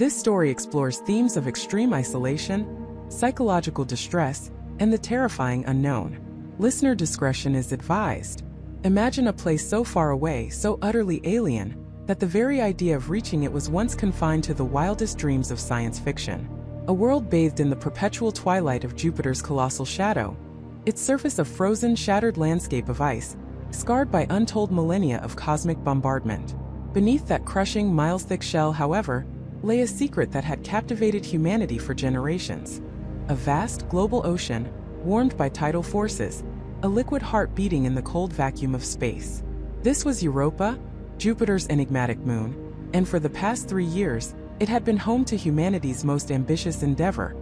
This story explores themes of extreme isolation, psychological distress, and the terrifying unknown. Listener discretion is advised. Imagine a place so far away, so utterly alien, that the very idea of reaching it was once confined to the wildest dreams of science fiction. A world bathed in the perpetual twilight of Jupiter's colossal shadow, its surface a frozen, shattered landscape of ice, scarred by untold millennia of cosmic bombardment. Beneath that crushing, miles-thick shell, however, lay a secret that had captivated humanity for generations. A vast, global ocean, warmed by tidal forces, a liquid heart beating in the cold vacuum of space. This was Europa, Jupiter's enigmatic moon, and for the past 3 years, it had been home to humanity's most ambitious endeavor,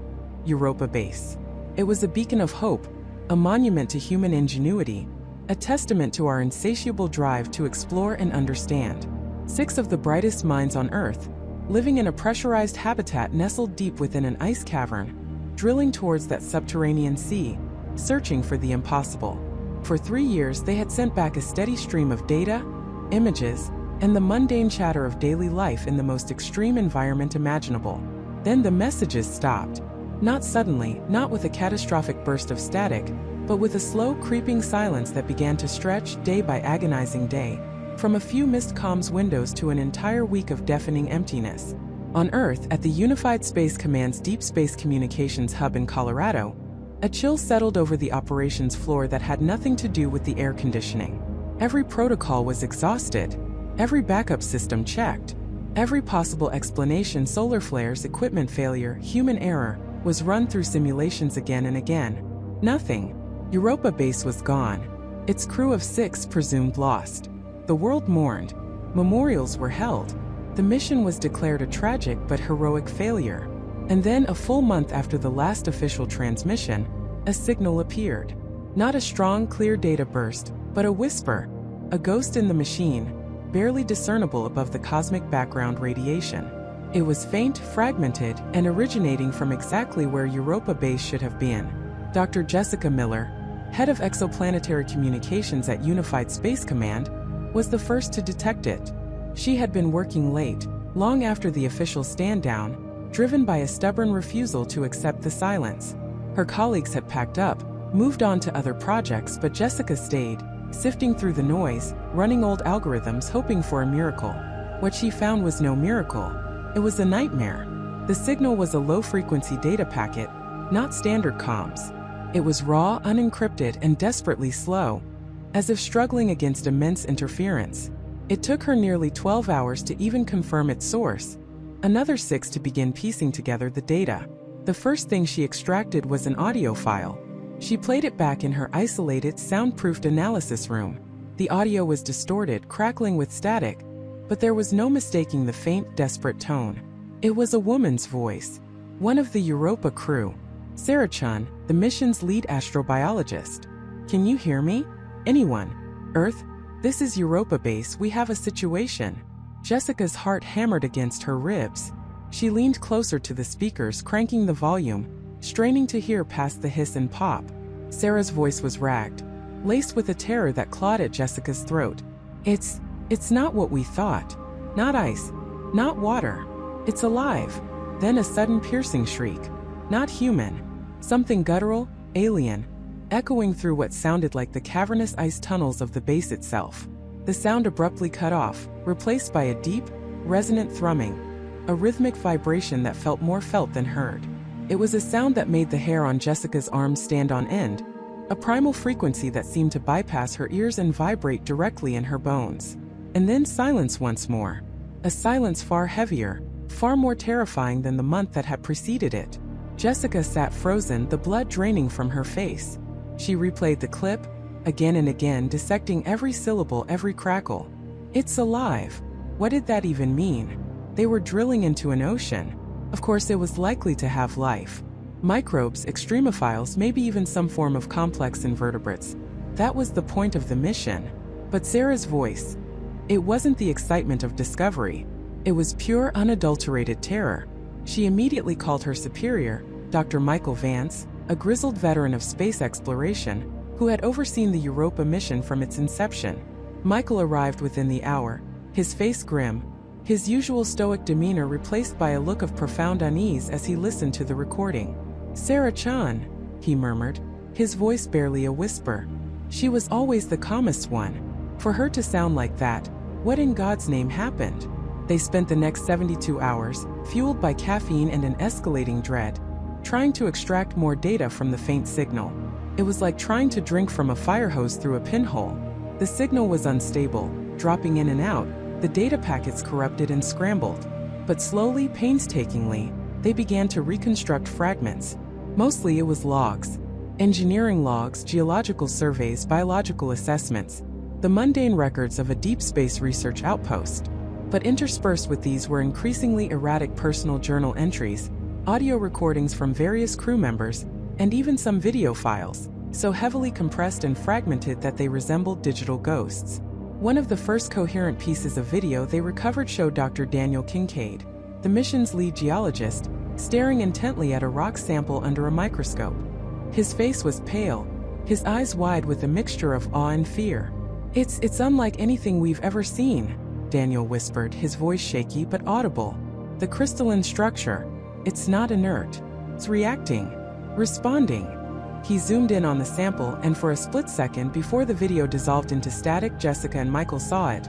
Europa Base. It was a beacon of hope, a monument to human ingenuity, a testament to our insatiable drive to explore and understand. 6 of the brightest minds on Earth, living in a pressurized habitat nestled deep within an ice cavern, drilling towards that subterranean sea, searching for the impossible. For 3 years, they had sent back a steady stream of data, images, and the mundane chatter of daily life in the most extreme environment imaginable. Then the messages stopped. Not suddenly, not with a catastrophic burst of static, but with a slow, creeping silence that began to stretch, day by agonizing day, from a few missed comms windows to an entire week of deafening emptiness. On Earth, at the Unified Space Command's Deep Space Communications Hub in Colorado, a chill settled over the operations floor that had nothing to do with the air conditioning. Every protocol was exhausted, every backup system checked, every possible explanation, solar flares, equipment failure, human error, was run through simulations again and again. Nothing. Europa Base was gone. Its crew of 6 presumed lost. The world mourned. Memorials were held. The mission was declared a tragic but heroic failure. And then, a full month after the last official transmission, a signal appeared. Not a strong, clear data burst, but a whisper, a ghost in the machine, barely discernible above the cosmic background radiation. It was faint, fragmented, and originating from exactly where Europa Base should have been. Dr. Jessica Miller, head of exoplanetary communications at Unified Space Command, was the first to detect it. She had been working late, long after the official stand-down, driven by a stubborn refusal to accept the silence. Her colleagues had packed up, moved on to other projects, but Jessica stayed, sifting through the noise, running old algorithms, hoping for a miracle. What she found was no miracle. It was a nightmare. The signal was a low-frequency data packet, not standard comms. It was raw, unencrypted, and desperately slow, as if struggling against immense interference. It took her nearly 12 hours to even confirm its source, another 6 to begin piecing together the data. The first thing she extracted was an audio file. She played it back in her isolated, soundproofed analysis room. The audio was distorted, crackling with static, but there was no mistaking the faint, desperate tone. It was a woman's voice, one of the Europa crew, Sarah Chun, the mission's lead astrobiologist. "Can you hear me? Anyone? Earth? This is Europa Base, we have a situation." Jessica's heart hammered against her ribs. She leaned closer to the speakers, cranking the volume, straining to hear past the hiss and pop. Sarah's voice was ragged, laced with a terror that clawed at Jessica's throat. It's not what we thought. Not ice. Not water. It's alive." Then a sudden piercing shriek. Not human. Something guttural, alien, echoing through what sounded like the cavernous ice tunnels of the base itself. The sound abruptly cut off, replaced by a deep, resonant thrumming, a rhythmic vibration that felt more felt than heard. It was a sound that made the hair on Jessica's arms stand on end, a primal frequency that seemed to bypass her ears and vibrate directly in her bones. And then silence once more. A silence far heavier, far more terrifying than the month that had preceded it. Jessica sat frozen, the blood draining from her face. She replayed the clip, again and again, dissecting every syllable, every crackle. It's alive. What did that even mean? They were drilling into an ocean. Of course, it was likely to have life. Microbes, extremophiles, maybe even some form of complex invertebrates. That was the point of the mission. But Sarah's voice, it wasn't the excitement of discovery. It was pure, unadulterated terror. She immediately called her superior, Dr. Michael Vance, a grizzled veteran of space exploration, who had overseen the Europa mission from its inception. Michael arrived within the hour, his face grim, his usual stoic demeanor replaced by a look of profound unease as he listened to the recording. "Sarah-chan," he murmured, his voice barely a whisper. She was always the calmest one. For her to sound like that, what in God's name happened? They spent the next 72 hours, fueled by caffeine and an escalating dread, trying to extract more data from the faint signal. It was like trying to drink from a fire hose through a pinhole. The signal was unstable, dropping in and out, the data packets corrupted and scrambled. But slowly, painstakingly, they began to reconstruct fragments. Mostly it was logs. Engineering logs, geological surveys, biological assessments, the mundane records of a deep space research outpost. But interspersed with these were increasingly erratic personal journal entries, audio recordings from various crew members, and even some video files, so heavily compressed and fragmented that they resembled digital ghosts. One of the first coherent pieces of video they recovered showed Dr. Daniel Kincaid, the mission's lead geologist, staring intently at a rock sample under a microscope. His face was pale, his eyes wide with a mixture of awe and fear. It's unlike anything we've ever seen," Daniel whispered, his voice shaky but audible. "The crystalline structure, it's not inert. It's reacting, responding." He zoomed in on the sample, and for a split second before the video dissolved into static, Jessica and Michael saw it.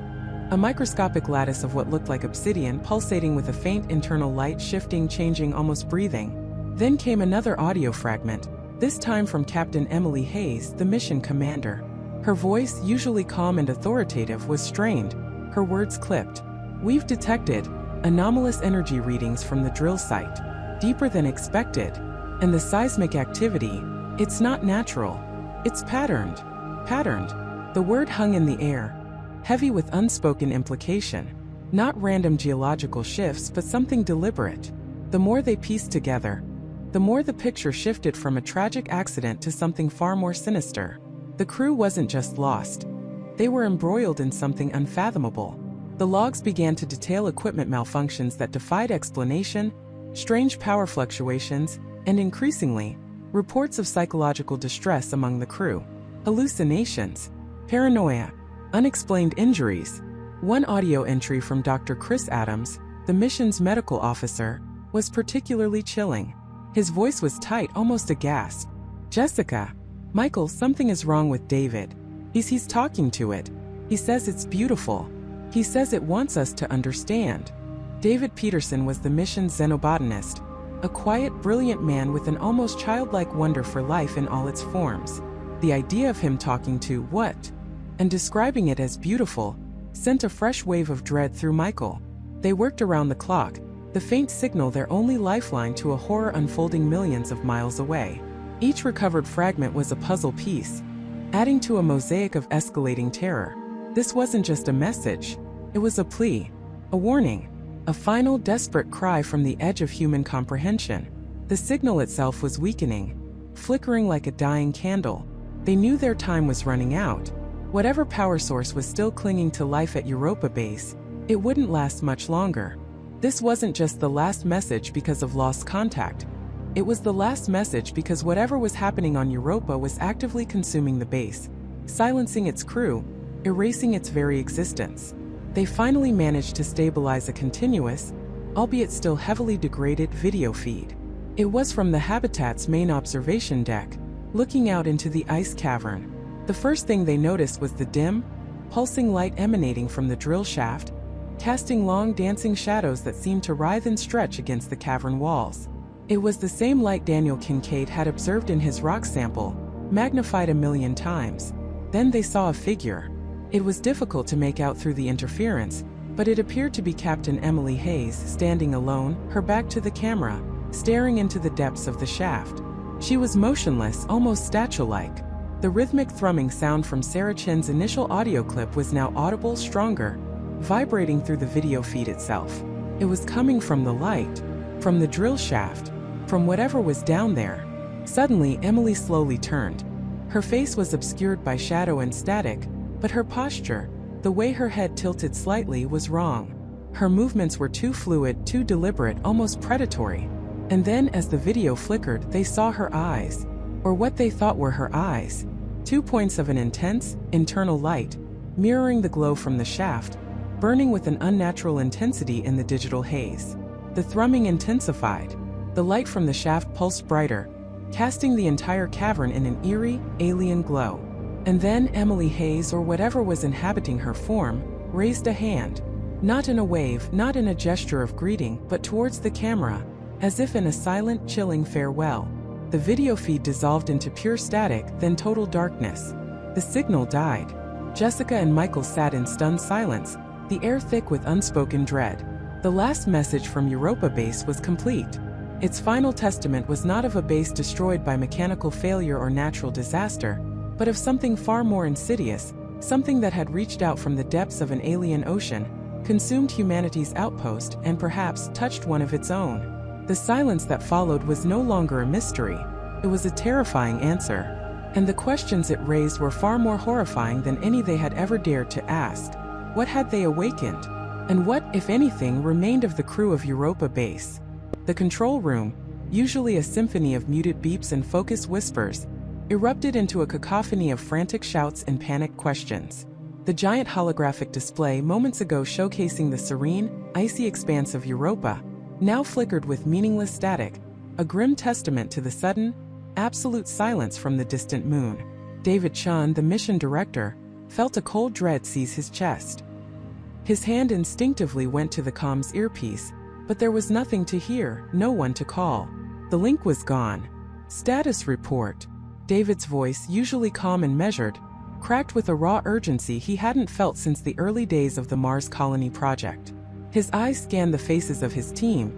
A microscopic lattice of what looked like obsidian pulsating with a faint internal light, shifting, changing, almost breathing. Then came another audio fragment, this time from Captain Emily Hayes, the mission commander. Her voice, usually calm and authoritative, was strained, her words clipped. "We've detected anomalous energy readings from the drill site, deeper than expected. And the seismic activity, it's not natural. It's patterned." Patterned. The word hung in the air, heavy with unspoken implication. Not random geological shifts, but something deliberate. The more they pieced together, the more the picture shifted from a tragic accident to something far more sinister. The crew wasn't just lost. They were embroiled in something unfathomable. The logs began to detail equipment malfunctions that defied explanation, strange power fluctuations, and increasingly, reports of psychological distress among the crew. Hallucinations, paranoia, unexplained injuries. One audio entry from Dr. Chris Adams, the mission's medical officer, was particularly chilling. His voice was tight, almost a gasp. "Jessica, Michael, something is wrong with David. He's talking to it. He says it's beautiful. He says it wants us to understand." David Peterson was the mission's xenobotanist, a quiet, brilliant man with an almost childlike wonder for life in all its forms. The idea of him talking to what? And describing it as beautiful, sent a fresh wave of dread through Michael. They worked around the clock, the faint signal their only lifeline to a horror unfolding millions of miles away. Each recovered fragment was a puzzle piece, adding to a mosaic of escalating terror. This wasn't just a message, it was a plea, a warning, a final desperate cry from the edge of human comprehension. The signal itself was weakening, flickering like a dying candle. They knew their time was running out. Whatever power source was still clinging to life at Europa Base, it wouldn't last much longer. This wasn't just the last message because of lost contact. It was the last message because whatever was happening on Europa was actively consuming the base, silencing its crew, erasing its very existence. They finally managed to stabilize a continuous, albeit still heavily degraded, video feed. It was from the habitat's main observation deck, looking out into the ice cavern. The first thing they noticed was the dim, pulsing light emanating from the drill shaft, casting long dancing shadows that seemed to writhe and stretch against the cavern walls. It was the same light Daniel Kincaid had observed in his rock sample, magnified 1,000,000 times. Then they saw a figure. It was difficult to make out through the interference, but it appeared to be Captain Emily Hayes, standing alone, her back to the camera, staring into the depths of the shaft. She was motionless, almost statue-like. The rhythmic thrumming sound from Sarah Chin's initial audio clip was now audible, stronger, vibrating through the video feed itself. It was coming from the light, from the drill shaft, from whatever was down there. Suddenly, Emily slowly turned. Her face was obscured by shadow and static, but her posture, the way her head tilted slightly, was wrong. Her movements were too fluid, too deliberate, almost predatory. And then, as the video flickered, they saw her eyes, or what they thought were her eyes. 2 points of an intense, internal light, mirroring the glow from the shaft, burning with an unnatural intensity in the digital haze. The thrumming intensified. The light from the shaft pulsed brighter, casting the entire cavern in an eerie, alien glow. And then Emily Hayes, or whatever was inhabiting her form, raised a hand. Not in a wave, not in a gesture of greeting, but towards the camera, as if in a silent, chilling farewell. The video feed dissolved into pure static, then total darkness. The signal died. Jessica and Michael sat in stunned silence, the air thick with unspoken dread. The last message from Europa Base was complete. Its final testament was not of a base destroyed by mechanical failure or natural disaster, but of something far more insidious, something that had reached out from the depths of an alien ocean, consumed humanity's outpost, and perhaps touched one of its own. The silence that followed was no longer a mystery. It was a terrifying answer. And the questions it raised were far more horrifying than any they had ever dared to ask. What had they awakened? And what, if anything, remained of the crew of Europa Base? The control room, usually a symphony of muted beeps and focused whispers, erupted into a cacophony of frantic shouts and panicked questions. The giant holographic display moments ago showcasing the serene, icy expanse of Europa, now flickered with meaningless static, a grim testament to the sudden, absolute silence from the distant moon. David Chun, the mission director, felt a cold dread seize his chest. His hand instinctively went to the comms earpiece, but there was nothing to hear, no one to call. The link was gone. Status report. David's voice, usually calm and measured, cracked with a raw urgency he hadn't felt since the early days of the Mars Colony project. His eyes scanned the faces of his team,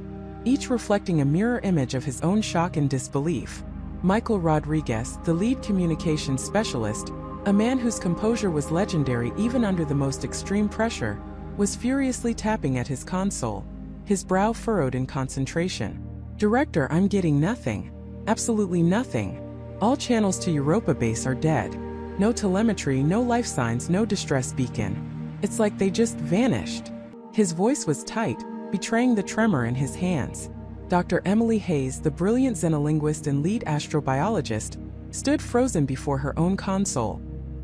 each reflecting a mirror image of his own shock and disbelief. Michael Rodriguez, the lead communications specialist, a man whose composure was legendary even under the most extreme pressure, was furiously tapping at his console, his brow furrowed in concentration. "Director, I'm getting nothing. Absolutely nothing. All channels to Europa Base are dead. No telemetry, no life signs, no distress beacon. It's like they just vanished." His voice was tight, betraying the tremor in his hands. Dr. Emily Hayes, the brilliant xenolinguist and lead astrobiologist, stood frozen before her own console,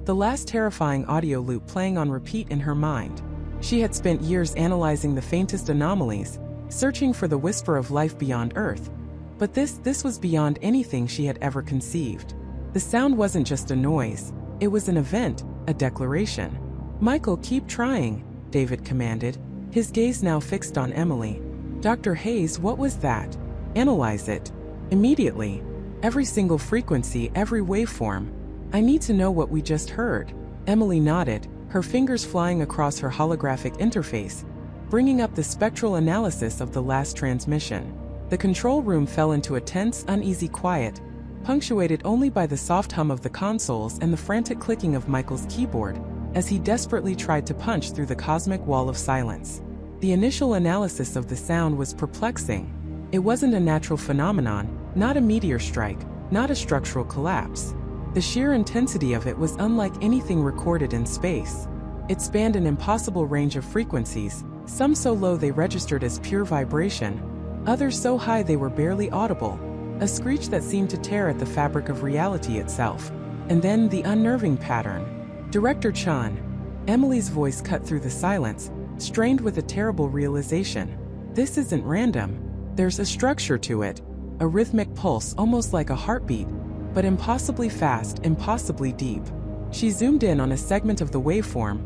the last terrifying audio loop playing on repeat in her mind. She had spent years analyzing the faintest anomalies, searching for the whisper of life beyond Earth. But this was beyond anything she had ever conceived. The sound wasn't just a noise, it was an event, a declaration. "Michael, keep trying," David commanded, his gaze now fixed on Emily. "Dr. Hayes, what was that? Analyze it. Immediately. Every single frequency, every waveform. I need to know what we just heard." Emily nodded, her fingers flying across her holographic interface, bringing up the spectral analysis of the last transmission. The control room fell into a tense, uneasy quiet, punctuated only by the soft hum of the consoles and the frantic clicking of Michael's keyboard, as he desperately tried to punch through the cosmic wall of silence. The initial analysis of the sound was perplexing. It wasn't a natural phenomenon, not a meteor strike, not a structural collapse. The sheer intensity of it was unlike anything recorded in space. It spanned an impossible range of frequencies, some so low they registered as pure vibration, others so high they were barely audible, a screech that seemed to tear at the fabric of reality itself. And then the unnerving pattern. "Director Chun." Emily's voice cut through the silence, strained with a terrible realization. "This isn't random. There's a structure to it, a rhythmic pulse almost like a heartbeat, but impossibly fast, impossibly deep." She zoomed in on a segment of the waveform,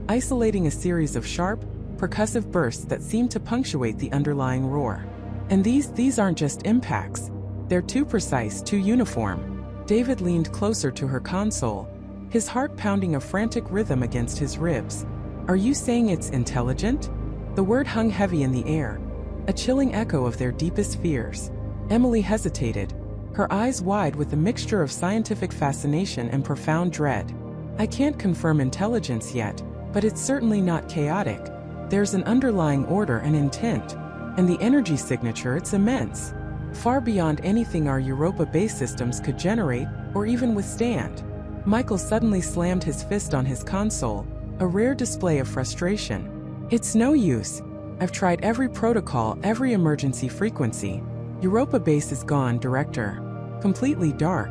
isolating a series of sharp, percussive bursts that seemed to punctuate the underlying roar. "And these aren't just impacts. They're too precise, too uniform." David leaned closer to her console, his heart pounding a frantic rhythm against his ribs. "Are you saying it's intelligent?" The word hung heavy in the air, a chilling echo of their deepest fears. Emily hesitated, her eyes wide with a mixture of scientific fascination and profound dread. "I can't confirm intelligence yet, but it's certainly not chaotic. There's an underlying order and intent, and the energy signature, it's immense. Far beyond anything our Europa Base systems could generate or even withstand." Michael suddenly slammed his fist on his console, a rare display of frustration. "It's no use. I've tried every protocol, every emergency frequency. Europa Base is gone, Director. Completely dark.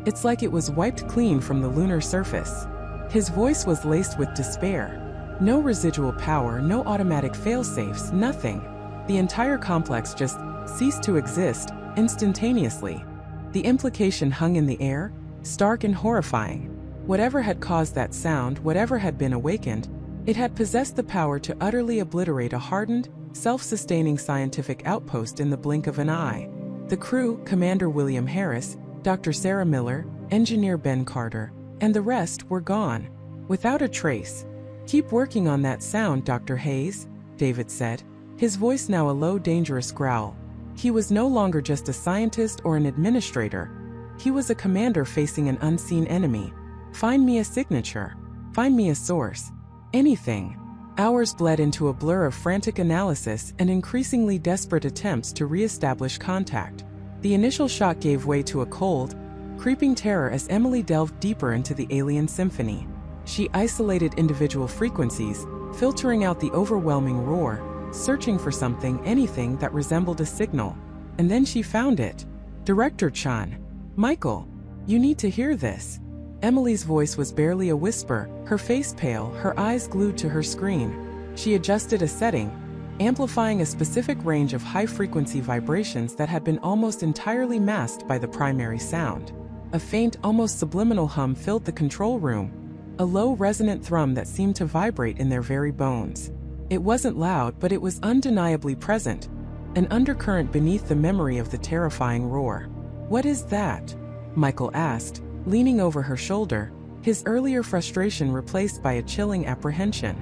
It's like it was wiped clean from the lunar surface." His voice was laced with despair. No residual power, no automatic failsafes, nothing. The entire complex just ceased to exist instantaneously. The implication hung in the air, stark and horrifying. Whatever had caused that sound, whatever had been awakened, it had possessed the power to utterly obliterate a hardened, self-sustaining scientific outpost in the blink of an eye. The crew, Commander William Harris, Dr. Sarah Miller, Engineer Ben Carter, and the rest were gone, without a trace. "Keep working on that sound, Dr. Hayes," David said, his voice now a low, dangerous growl. He was no longer just a scientist or an administrator. He was a commander facing an unseen enemy. "Find me a signature. Find me a source. Anything." Hours bled into a blur of frantic analysis and increasingly desperate attempts to re-establish contact. The initial shock gave way to a cold, creeping terror as Emily delved deeper into the alien symphony. She isolated individual frequencies, filtering out the overwhelming roar, searching for something, anything that resembled a signal. And then she found it. "Director Chan. Michael, you need to hear this." Emily's voice was barely a whisper, her face pale, her eyes glued to her screen. She adjusted a setting, amplifying a specific range of high-frequency vibrations that had been almost entirely masked by the primary sound. A faint, almost subliminal hum filled the control room, a low, resonant thrum that seemed to vibrate in their very bones. It wasn't loud, but it was undeniably present, an undercurrent beneath the memory of the terrifying roar. "What is that?" Michael asked, leaning over her shoulder, his earlier frustration replaced by a chilling apprehension.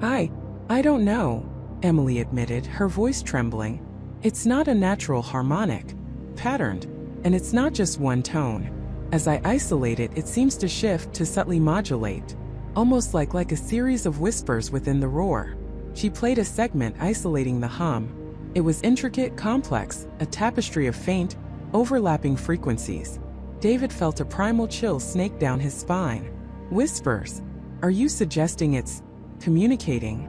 I don't know," Emily admitted, her voice trembling. "It's not a natural harmonic, patterned, and it's not just one tone. As I isolate it, it seems to shift, to subtly modulate, almost like a series of whispers within the roar." She played a segment isolating the hum. It was intricate, complex, a tapestry of faint, overlapping frequencies. David felt a primal chill snake down his spine. "Whispers? Are you suggesting it's communicating?"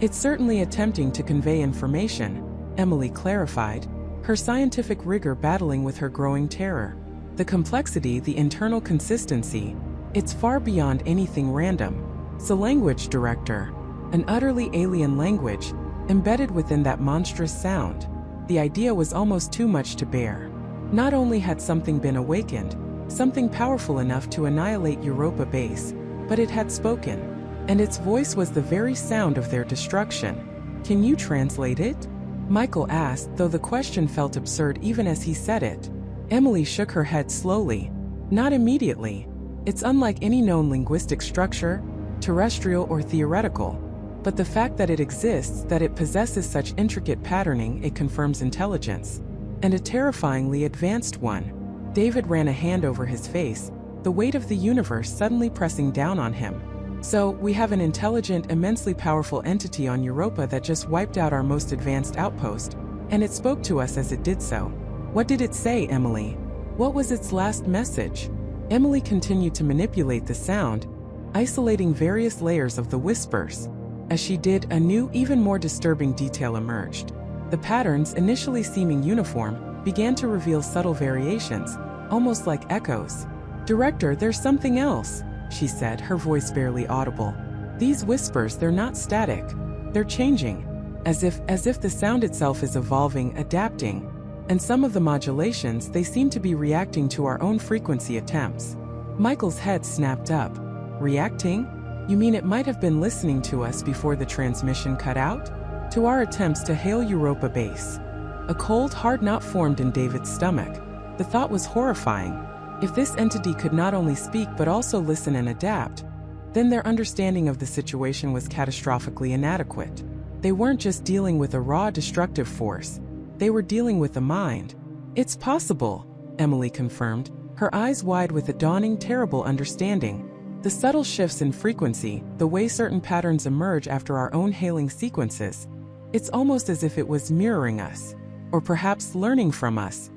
"It's certainly attempting to convey information," Emily clarified, her scientific rigor battling with her growing terror. "The complexity, the internal consistency, it's far beyond anything random. It's a language, Director. An utterly alien language, embedded within that monstrous sound." The idea was almost too much to bear. Not only had something been awakened, something powerful enough to annihilate Europa Base, but it had spoken, and its voice was the very sound of their destruction. "Can you translate it?" Michael asked, though the question felt absurd even as he said it. Emily shook her head slowly. "Not immediately. It's unlike any known linguistic structure, terrestrial or theoretical. But the fact that it exists, that it possesses such intricate patterning, it confirms intelligence. And a terrifyingly advanced one." David ran a hand over his face, the weight of the universe suddenly pressing down on him. "So, we have an intelligent, immensely powerful entity on Europa that just wiped out our most advanced outpost, and it spoke to us as it did so. What did it say, Emily? What was its last message?" Emily continued to manipulate the sound, isolating various layers of the whispers. As she did, a new, even more disturbing detail emerged. The patterns, initially seeming uniform, began to reveal subtle variations, almost like echoes. "Director, there's something else," she said, her voice barely audible. "These whispers, they're not static. They're changing, as if the sound itself is evolving, adapting. And some of the modulations, they seem to be reacting to our own frequency attempts." Michael's head snapped up. "Reacting? You mean it might have been listening to us before the transmission cut out? To our attempts to hail Europa Base?" A cold, hard knot formed in David's stomach. The thought was horrifying. If this entity could not only speak but also listen and adapt, then their understanding of the situation was catastrophically inadequate. They weren't just dealing with a raw, destructive force. They were dealing with a mind. "It's possible," Emily confirmed, her eyes wide with a dawning, terrible understanding. "The subtle shifts in frequency, the way certain patterns emerge after our own hailing sequences, it's almost as if it was mirroring us, or perhaps learning from us."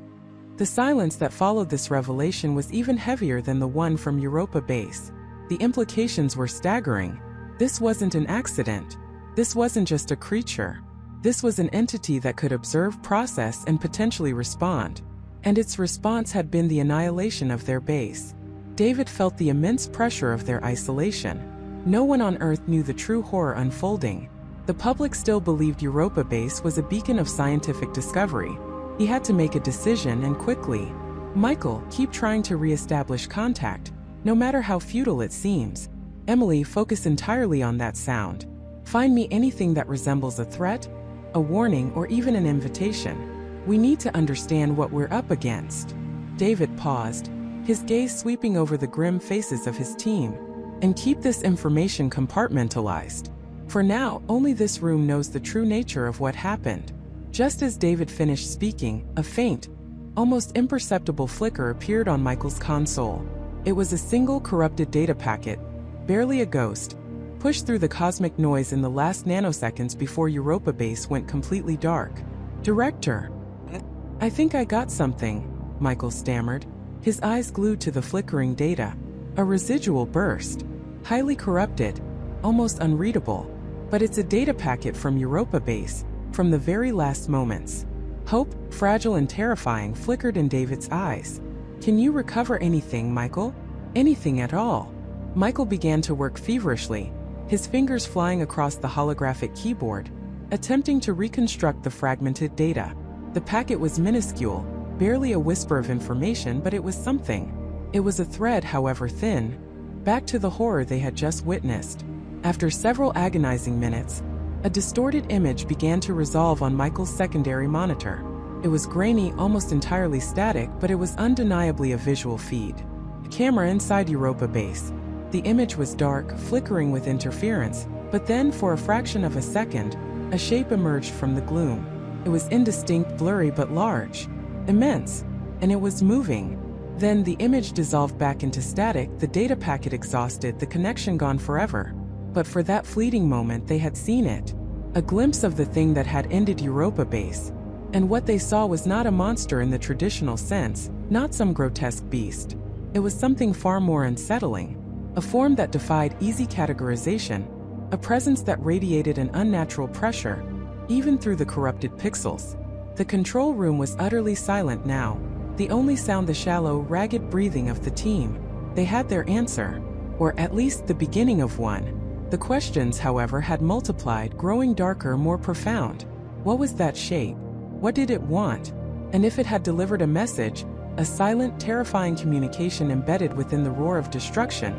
The silence that followed this revelation was even heavier than the one from Europa Base. The implications were staggering. This wasn't an accident. This wasn't just a creature. This was an entity that could observe, process, and potentially respond. And its response had been the annihilation of their base. David felt the immense pressure of their isolation. No one on Earth knew the true horror unfolding. The public still believed Europa Base was a beacon of scientific discovery. He had to make a decision, and quickly. Michael, keep trying to re-establish contact, no matter how futile it seems. Emily, focus entirely on that sound. Find me anything that resembles a threat, a warning, or even an invitation. We need to understand what we're up against. David paused, his gaze sweeping over the grim faces of his team. And keep this information compartmentalized. For now, only this room knows the true nature of what happened. Just as David finished speaking, a faint, almost imperceptible flicker appeared on Michael's console. It was a single corrupted data packet, barely a ghost, pushed through the cosmic noise in the last nanoseconds before Europa Base went completely dark. Director, I think I got something, Michael stammered, his eyes glued to the flickering data. A residual burst. Highly corrupted, almost unreadable. But it's a data packet from Europa Base, from the very last moments. Hope, fragile and terrifying, flickered in David's eyes. Can you recover anything, Michael? Anything at all? Michael began to work feverishly, his fingers flying across the holographic keyboard, attempting to reconstruct the fragmented data. The packet was minuscule, barely a whisper of information, but it was something. It was a thread, however thin, back to the horror they had just witnessed. After several agonizing minutes, a distorted image began to resolve on Michael's secondary monitor. It was grainy, almost entirely static, but it was undeniably a visual feed. A camera inside Europa Base. The image was dark, flickering with interference, but then, for a fraction of a second, a shape emerged from the gloom. It was indistinct, blurry, but large, immense, and it was moving. Then the image dissolved back into static, the data packet exhausted, the connection gone forever. But for that fleeting moment they had seen it. A glimpse of the thing that had ended Europa Base. And what they saw was not a monster in the traditional sense, not some grotesque beast. It was something far more unsettling. A form that defied easy categorization. A presence that radiated an unnatural pressure, even through the corrupted pixels. The control room was utterly silent now. The only sound the shallow, ragged breathing of the team. They had their answer, or at least the beginning of one. The questions, however, had multiplied, growing darker, more profound. What was that shape? What did it want? And if it had delivered a message, a silent, terrifying communication embedded within the roar of destruction,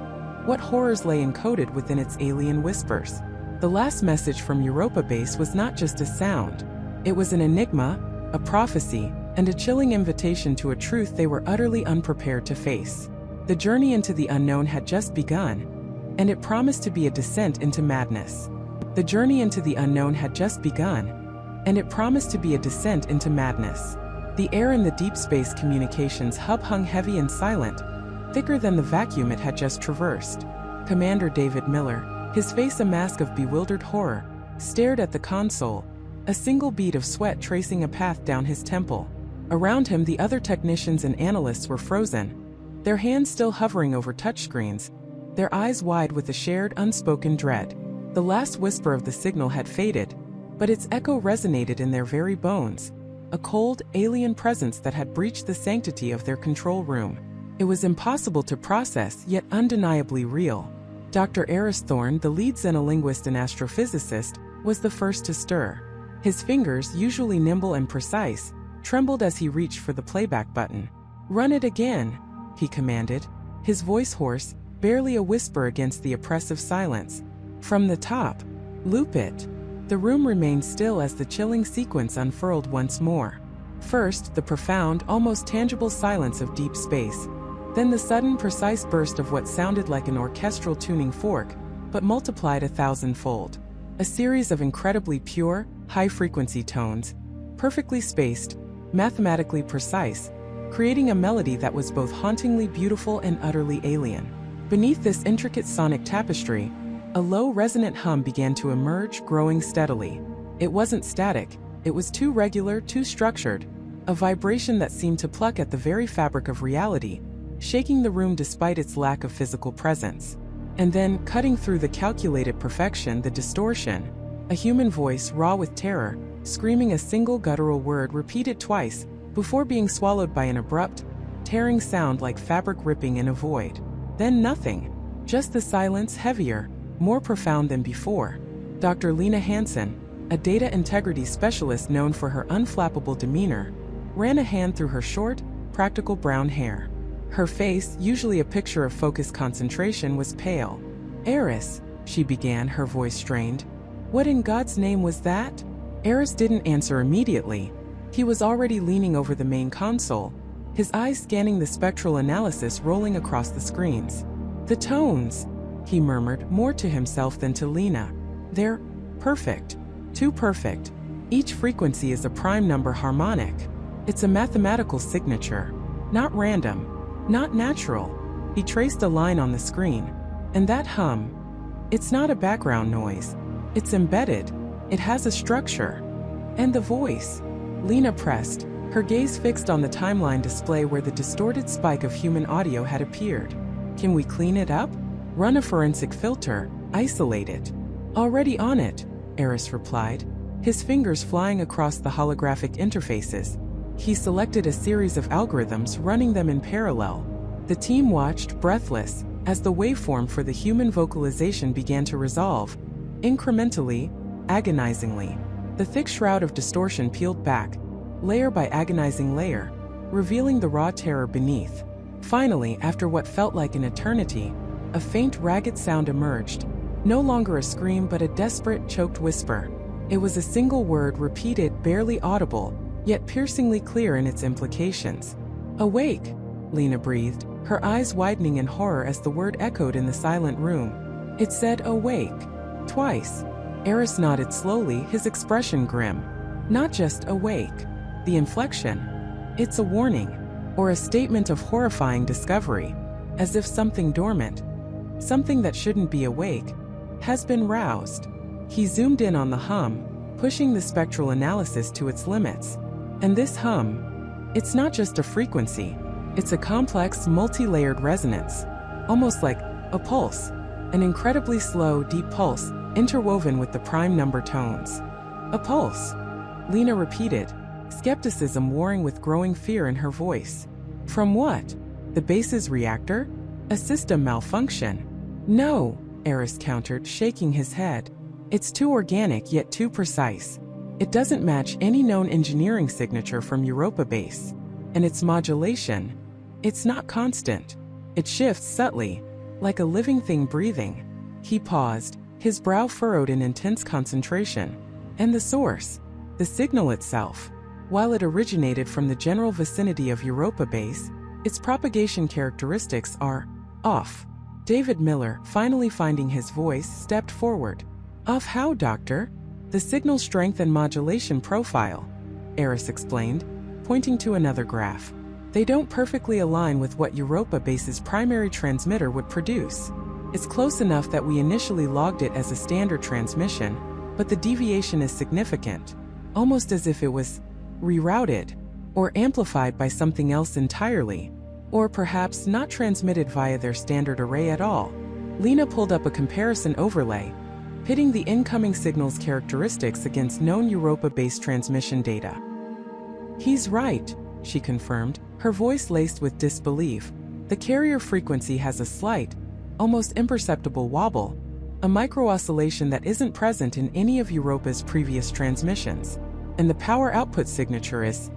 what horrors lay encoded within its alien whispers? The last message from Europa Base was not just a sound. It was an enigma, a prophecy, and a chilling invitation to a truth they were utterly unprepared to face. The journey into the unknown had just begun, and it promised to be a descent into madness. The journey into the unknown had just begun, and it promised to be a descent into madness. The air in the deep space communications hub hung heavy and silent, thicker than the vacuum it had just traversed. Commander David Miller, his face a mask of bewildered horror, stared at the console, a single bead of sweat tracing a path down his temple. Around him, the other technicians and analysts were frozen, their hands still hovering over touchscreens, their eyes wide with a shared, unspoken dread. The last whisper of the signal had faded, but its echo resonated in their very bones, a cold, alien presence that had breached the sanctity of their control room. It was impossible to process, yet undeniably real. Dr. Eris Thorne, the lead xenolinguist and astrophysicist, was the first to stir. His fingers, usually nimble and precise, trembled as he reached for the playback button. "Run it again," he commanded, his voice hoarse, barely a whisper against the oppressive silence. "From the top. Loop it." The room remained still as the chilling sequence unfurled once more. First, the profound, almost tangible silence of deep space. Then the sudden, precise burst of what sounded like an orchestral tuning fork, but multiplied 1,000-fold. A series of incredibly pure, high-frequency tones, perfectly spaced, mathematically precise, creating a melody that was both hauntingly beautiful and utterly alien. Beneath this intricate sonic tapestry, a low, resonant hum began to emerge, growing steadily. It wasn't static, it was too regular, too structured, a vibration that seemed to pluck at the very fabric of reality, shaking the room despite its lack of physical presence. And then, cutting through the calculated perfection, the distortion, a human voice, raw with terror, screaming a single guttural word repeated twice, before being swallowed by an abrupt, tearing sound like fabric ripping in a void. Then nothing. Just the silence, heavier, more profound than before. Dr. Lena Hansen, a data integrity specialist known for her unflappable demeanor, ran a hand through her short, practical brown hair. Her face, usually a picture of focused concentration, was pale. "Eris," she began, her voice strained. "What in God's name was that?" Eris didn't answer immediately. He was already leaning over the main console, his eyes scanning the spectral analysis rolling across the screens. "The tones," he murmured, more to himself than to Lena. "They're perfect. Too perfect. Each frequency is a prime number harmonic. It's a mathematical signature. Not random. Not natural." He traced a line on the screen. "And that hum. It's not a background noise. It's embedded. It has a structure." "And the voice?" Lena pressed, her gaze fixed on the timeline display where the distorted spike of human audio had appeared. "Can we clean it up? Run a forensic filter, isolate it." "Already on it," Eris replied, his fingers flying across the holographic interfaces. He selected a series of algorithms, running them in parallel. The team watched, breathless, as the waveform for the human vocalization began to resolve. Incrementally, agonizingly, the thick shroud of distortion peeled back, layer by agonizing layer, revealing the raw terror beneath. Finally, after what felt like an eternity, a faint, ragged sound emerged. No longer a scream but a desperate, choked whisper. It was a single word, repeated, barely audible, yet piercingly clear in its implications. "Awake," Lena breathed, her eyes widening in horror as the word echoed in the silent room. It said "awake" twice. Eris nodded slowly, his expression grim. Not just awake. The inflection. It's a warning, or a statement of horrifying discovery, as if something dormant, something that shouldn't be awake, has been roused. He zoomed in on the hum, pushing the spectral analysis to its limits. And this hum, it's not just a frequency, it's a complex, multi-layered resonance, almost like a pulse, an incredibly slow, deep pulse, interwoven with the prime number tones. "A pulse," Lena repeated, skepticism warring with growing fear in her voice. "From what? The base's reactor? A system malfunction?" "No," Eris countered, shaking his head. "It's too organic yet too precise. It doesn't match any known engineering signature from Europa Base. And its modulation, it's not constant. It shifts subtly, like a living thing breathing." He paused, his brow furrowed in intense concentration. "And the source? The signal itself? While it originated from the general vicinity of Europa Base, its propagation characteristics are off." David Miller, finally finding his voice, stepped forward. "Off how, Doctor?" "The signal strength and modulation profile," Eris explained, pointing to another graph. "They don't perfectly align with what Europa Base's primary transmitter would produce. It's close enough that we initially logged it as a standard transmission, but the deviation is significant, almost as if it was rerouted or amplified by something else entirely, or perhaps not transmitted via their standard array at all." Lena pulled up a comparison overlay, pitting the incoming signal's characteristics against known Europa-based transmission data. "He's right," she confirmed, her voice laced with disbelief. "The carrier frequency has a slight, almost imperceptible wobble, a micro-oscillation that isn't present in any of Europa's previous transmissions. And the power output signature is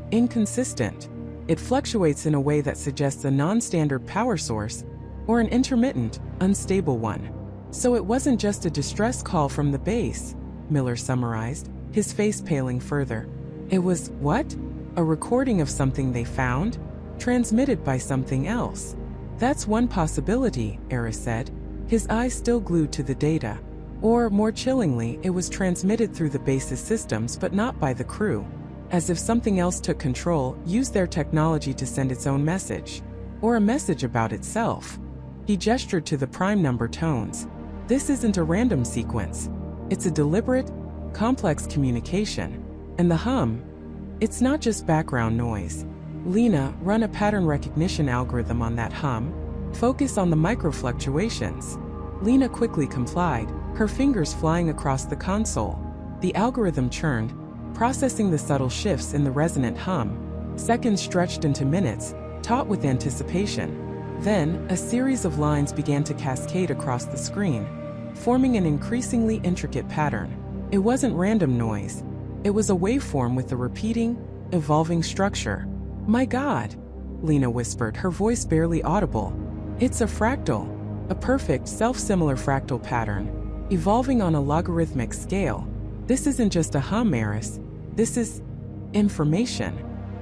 inconsistent. It fluctuates in a way that suggests a non-standard power source, or an intermittent, unstable one. So it wasn't just a distress call from the base," Miller summarized, his face paling further. "It was, what? A recording of something they found? Transmitted by something else?" "That's one possibility," Eris said, his eyes still glued to the data. "Or, more chillingly, it was transmitted through the base's systems but not by the crew. As if something else took control, used their technology to send its own message. Or a message about itself." He gestured to the prime number tones. "This isn't a random sequence. It's a deliberate, complex communication. And the hum, it's not just background noise. Lena, run a pattern recognition algorithm on that hum. Focus on the micro-fluctuations." Lena quickly complied, her fingers flying across the console. The algorithm churned, processing the subtle shifts in the resonant hum. Seconds stretched into minutes, taut with anticipation. Then, a series of lines began to cascade across the screen. forming an increasingly intricate pattern. It wasn't random noise. It was a waveform with a repeating, evolving structure. "My God," Lena whispered, her voice barely audible. "It's a fractal. A perfect, self-similar fractal pattern, evolving on a logarithmic scale. This isn't just a hum, Eris. This is information,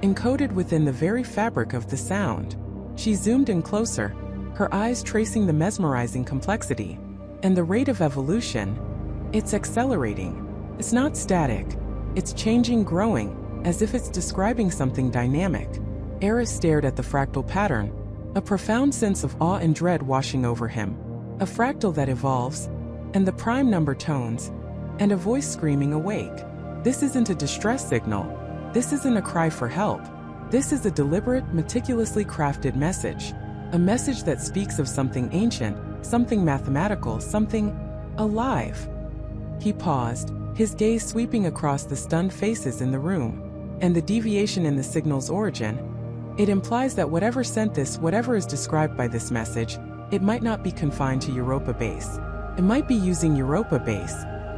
encoded within the very fabric of the sound." She zoomed in closer, her eyes tracing the mesmerizing complexity. "And the rate of evolution? It's accelerating. It's not static. It's changing, growing, as if it's describing something dynamic." Eris stared at the fractal pattern, a profound sense of awe and dread washing over him. A fractal that evolves, and the prime number tones, and a voice screaming, "Awake." This isn't a distress signal. This isn't a cry for help. This is a deliberate, meticulously crafted message. A message that speaks of something ancient, something mathematical, something alive. He paused, his gaze sweeping across the stunned faces in the room. "And the deviation in the signal's origin? It implies that whatever sent this, whatever is described by this message, it might not be confined to Europa Base. It might be using Europa Base.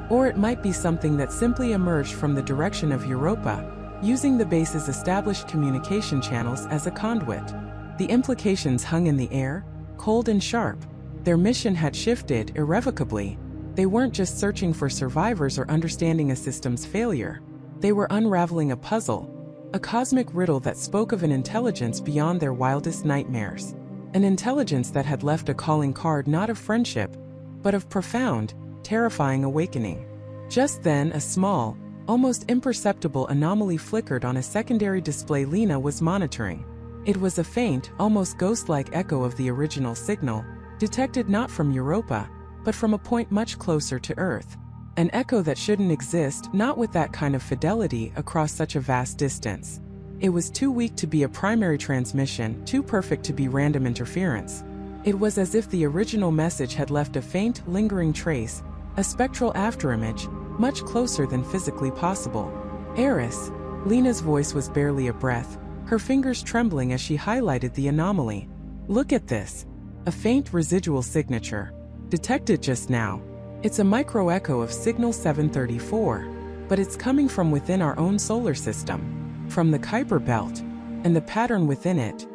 Or it might be something that simply emerged from the direction of Europa, using the base's established communication channels as a conduit." The implications hung in the air, cold and sharp. Their mission had shifted irrevocably. They weren't just searching for survivors or understanding a system's failure. They were unraveling a puzzle, a cosmic riddle that spoke of an intelligence beyond their wildest nightmares. An intelligence that had left a calling card not of friendship, but of profound, terrifying awakening. Just then, a small, almost imperceptible anomaly flickered on a secondary display Lena was monitoring. It was a faint, almost ghost-like echo of the original signal, detected not from Europa, but from a point much closer to Earth. An echo that shouldn't exist, not with that kind of fidelity across such a vast distance. It was too weak to be a primary transmission, too perfect to be random interference. It was as if the original message had left a faint, lingering trace, a spectral afterimage, much closer than physically possible. "Eris," Lena's voice was barely a breath, her fingers trembling as she highlighted the anomaly. "Look at this. A faint residual signature. Detected just now. It's a microecho of signal 734, but it's coming from within our own solar system, from the Kuiper belt, and the pattern within it.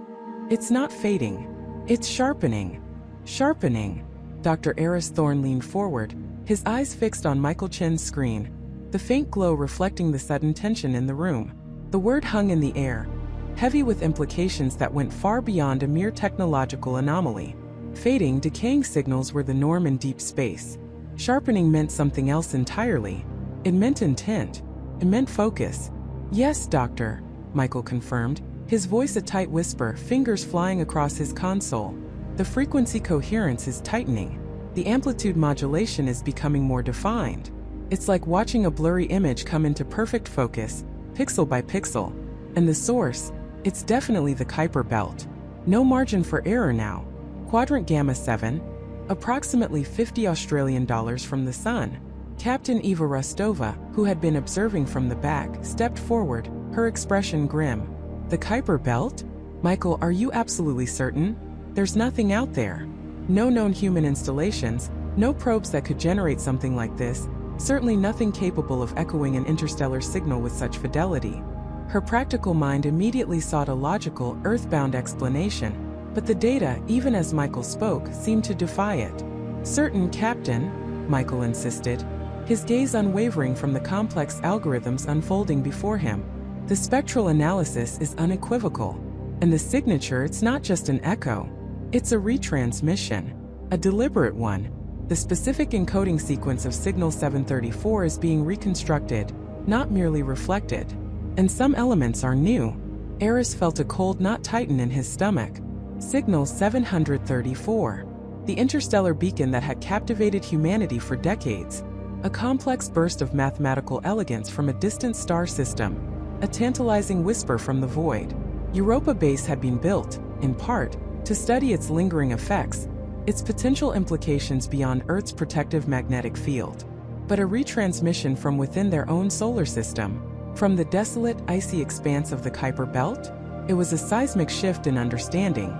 It's not fading. It's sharpening. Sharpening." Dr. Eris Thorne leaned forward, his eyes fixed on Michael Chen's screen, the faint glow reflecting the sudden tension in the room. The word hung in the air, heavy with implications that went far beyond a mere technological anomaly. Fading, decaying signals were the norm in deep space. Sharpening meant something else entirely. It meant intent. It meant focus. "Yes, Doctor," Michael confirmed, his voice a tight whisper, fingers flying across his console. "The frequency coherence is tightening. The amplitude modulation is becoming more defined. It's like watching a blurry image come into perfect focus, pixel by pixel. And the source, it's definitely the Kuiper belt. No margin for error now. Quadrant Gamma 7, approximately $50 from the sun." Captain Eva Rostova, who had been observing from the back, stepped forward, her expression grim. "The Kuiper belt? Michael, are you absolutely certain? There's nothing out there. No known human installations, no probes that could generate something like this, certainly nothing capable of echoing an interstellar signal with such fidelity." Her practical mind immediately sought a logical, earthbound explanation, but the data, even as Michael spoke, seemed to defy it. "Certain, Captain," Michael insisted, his gaze unwavering from the complex algorithms unfolding before him. "The spectral analysis is unequivocal. And the signature, it's not just an echo. It's a retransmission. A deliberate one. The specific encoding sequence of signal 734 is being reconstructed, not merely reflected. And some elements are new." Eris felt a cold knot tighten in his stomach. Signal 734. The interstellar beacon that had captivated humanity for decades. A complex burst of mathematical elegance from a distant star system. A tantalizing whisper from the void. Europa Base had been built, in part, to study its lingering effects, its potential implications beyond Earth's protective magnetic field. But a retransmission from within their own solar system, from the desolate, icy expanse of the Kuiper belt? It was a seismic shift in understanding.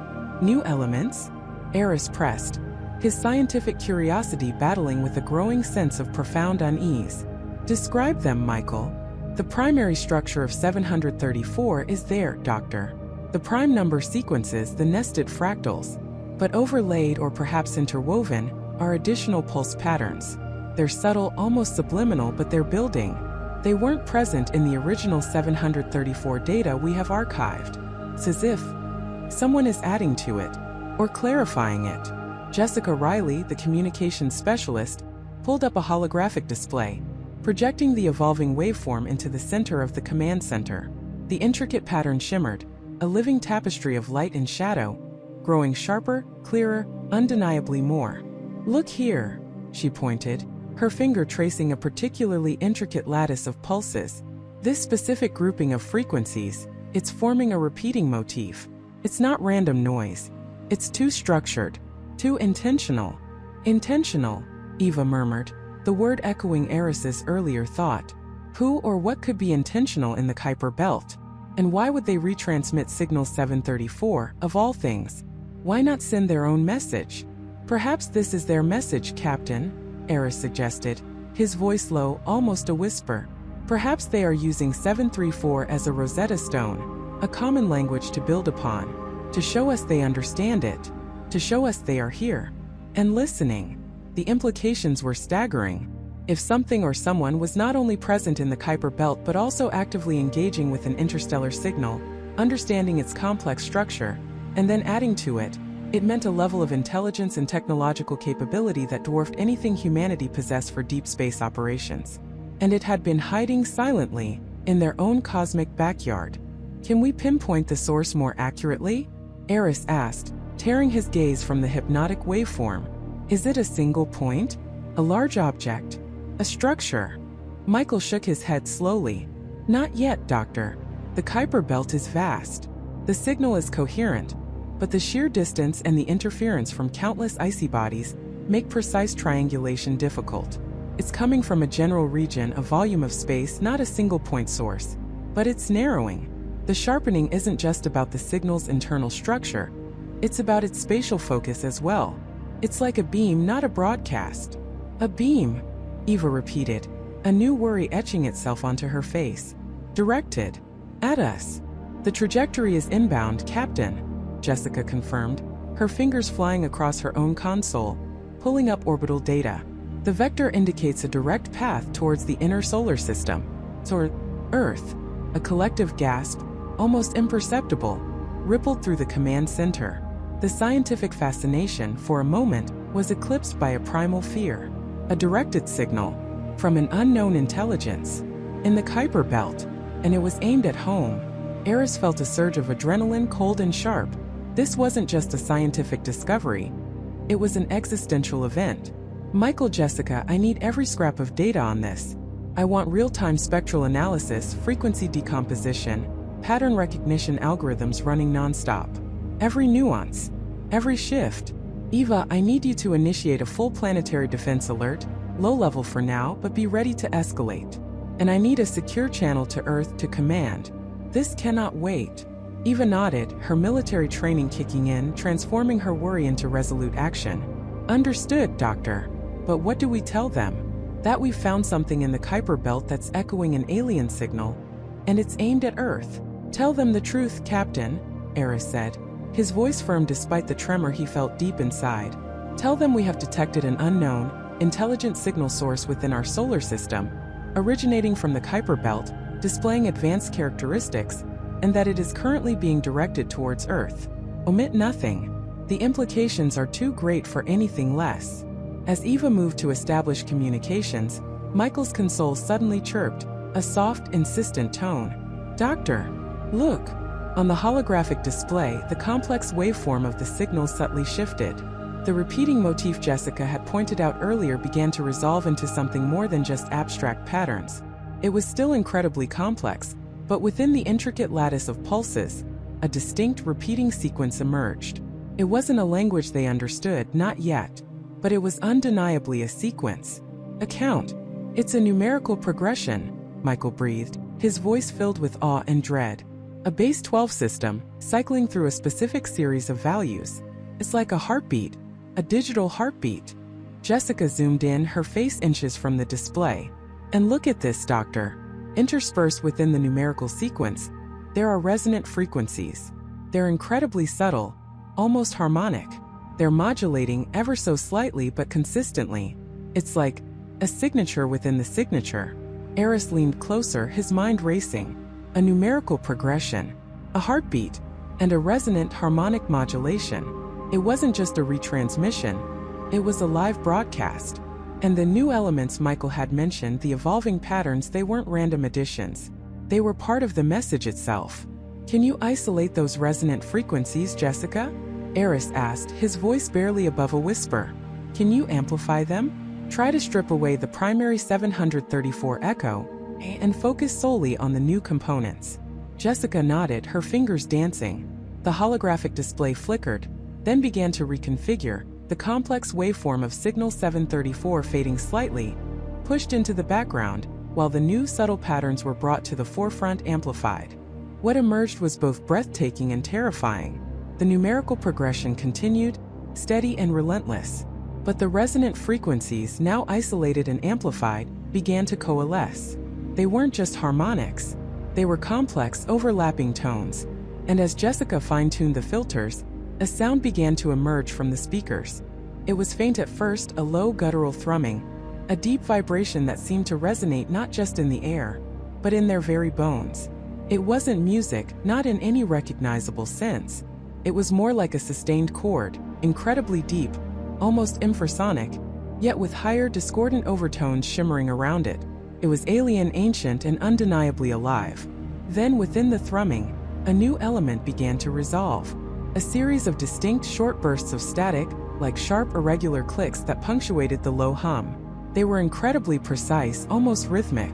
New elements? Eris pressed. his scientific curiosity battling with a growing sense of profound unease. Describe them, Michael. The primary structure of 734 is there, Doctor. The prime number sequences, the nested fractals. But overlaid or perhaps interwoven are additional pulse patterns. They're subtle, almost subliminal, but they're building. They weren't present in the original 734 data we have archived. It's as if someone is adding to it, or clarifying it. Jessica Riley, the communications specialist, pulled up a holographic display, projecting the evolving waveform into the center of the command center. The intricate pattern shimmered, a living tapestry of light and shadow, growing sharper, clearer, undeniably more. Look here, she pointed, her finger tracing a particularly intricate lattice of pulses. This specific grouping of frequencies, it's forming a repeating motif. It's not random noise. It's too structured, too intentional. Intentional, Eva murmured, the word echoing Eris's earlier thought. Who or what could be intentional in the Kuiper belt? And why would they retransmit signal 734, of all things? Why not send their own message? Perhaps this is their message, Captain, Eris suggested, his voice low, almost a whisper. Perhaps they are using 734 as a Rosetta Stone, a common language to build upon, to show us they understand it, to show us they are here, and listening. The implications were staggering. If something or someone was not only present in the Kuiper belt but also actively engaging with an interstellar signal, understanding its complex structure, and then adding to it, it meant a level of intelligence and technological capability that dwarfed anything humanity possessed for deep space operations. And it had been hiding silently, in their own cosmic backyard. Can we pinpoint the source more accurately? Eris asked, tearing his gaze from the hypnotic waveform. Is it a single point? A large object? A structure? Michael shook his head slowly. Not yet, Doctor. The Kuiper belt is vast. The signal is coherent, but the sheer distance and the interference from countless icy bodies make precise triangulation difficult. It's coming from a general region, a volume of space, not a single point source. But it's narrowing. The sharpening isn't just about the signal's internal structure. It's about its spatial focus as well. It's like a beam, not a broadcast. A beam, Eva repeated, a new worry etching itself onto her face. Directed at us. The trajectory is inbound, Captain, Jessica confirmed, her fingers flying across her own console, pulling up orbital data. The vector indicates a direct path towards the inner solar system, toward Earth. A collective gasp, almost imperceptible, rippled through the command center. The scientific fascination, for a moment, was eclipsed by a primal fear. A directed signal, from an unknown intelligence, in the Kuiper belt, and it was aimed at home. Eris felt a surge of adrenaline, cold and sharp. This wasn't just a scientific discovery. It was an existential event. Michael, Jessica, I need every scrap of data on this. I want real-time spectral analysis, frequency decomposition, pattern recognition algorithms running non-stop. Every nuance, every shift. Eva, I need you to initiate a full planetary defense alert, low level for now, but be ready to escalate. And I need a secure channel to Earth to command. This cannot wait. Eva nodded, her military training kicking in, transforming her worry into resolute action. Understood, Doctor. But what do we tell them? That we've found something in the Kuiper belt that's echoing an alien signal, and it's aimed at Earth. Tell them the truth, Captain, Eris said, his voice firm despite the tremor he felt deep inside. Tell them we have detected an unknown, intelligent signal source within our solar system, originating from the Kuiper belt, displaying advanced characteristics, and that it is currently being directed towards Earth. Omit nothing. The implications are too great for anything less. As Eva moved to establish communications, Michael's console suddenly chirped, a soft, insistent tone. Doctor, look. On the holographic display, the complex waveform of the signal subtly shifted. The repeating motif Jessica had pointed out earlier began to resolve into something more than just abstract patterns. It was still incredibly complex, but within the intricate lattice of pulses, a distinct repeating sequence emerged. It wasn't a language they understood, not yet, but it was undeniably a sequence. A count. It's a numerical progression, Michael breathed, his voice filled with awe and dread. A base 12 system, cycling through a specific series of values. It's like a heartbeat, A digital heartbeat. Jessica zoomed in, her face inches from the display. And look at this, Doctor. Interspersed within the numerical sequence, there are resonant frequencies. They're incredibly subtle, almost harmonic. They're modulating ever so slightly but consistently. It's like a signature within the signature. Eris leaned closer, his mind racing. A numerical progression, a heartbeat, and a resonant harmonic modulation. It wasn't just a retransmission, it was a live broadcast. And the new elements Michael had mentioned, the evolving patterns, they weren't random additions. They were part of the message itself. Can you isolate those resonant frequencies, Jessica? Eris asked, his voice barely above a whisper. Can you amplify them? Try to strip away the primary 734 echo and focus solely on the new components. Jessica nodded, her fingers dancing. The holographic display flickered, then began to reconfigure, the complex waveform of signal 734 fading slightly, pushed into the background, while the new subtle patterns were brought to the forefront, amplified. What emerged was both breathtaking and terrifying. The numerical progression continued, steady and relentless. But the resonant frequencies, now isolated and amplified, began to coalesce. They weren't just harmonics. They were complex, overlapping tones. And as Jessica fine-tuned the filters, a sound began to emerge from the speakers. It was faint at first, a low guttural thrumming, a deep vibration that seemed to resonate not just in the air, but in their very bones. It wasn't music, not in any recognizable sense. It was more like a sustained chord, incredibly deep, almost infrasonic, yet with higher discordant overtones shimmering around it. It was alien, ancient, and undeniably alive. Then within the thrumming, a new element began to resolve. A series of distinct short bursts of static, like sharp irregular clicks that punctuated the low hum. They were incredibly precise, almost rhythmic.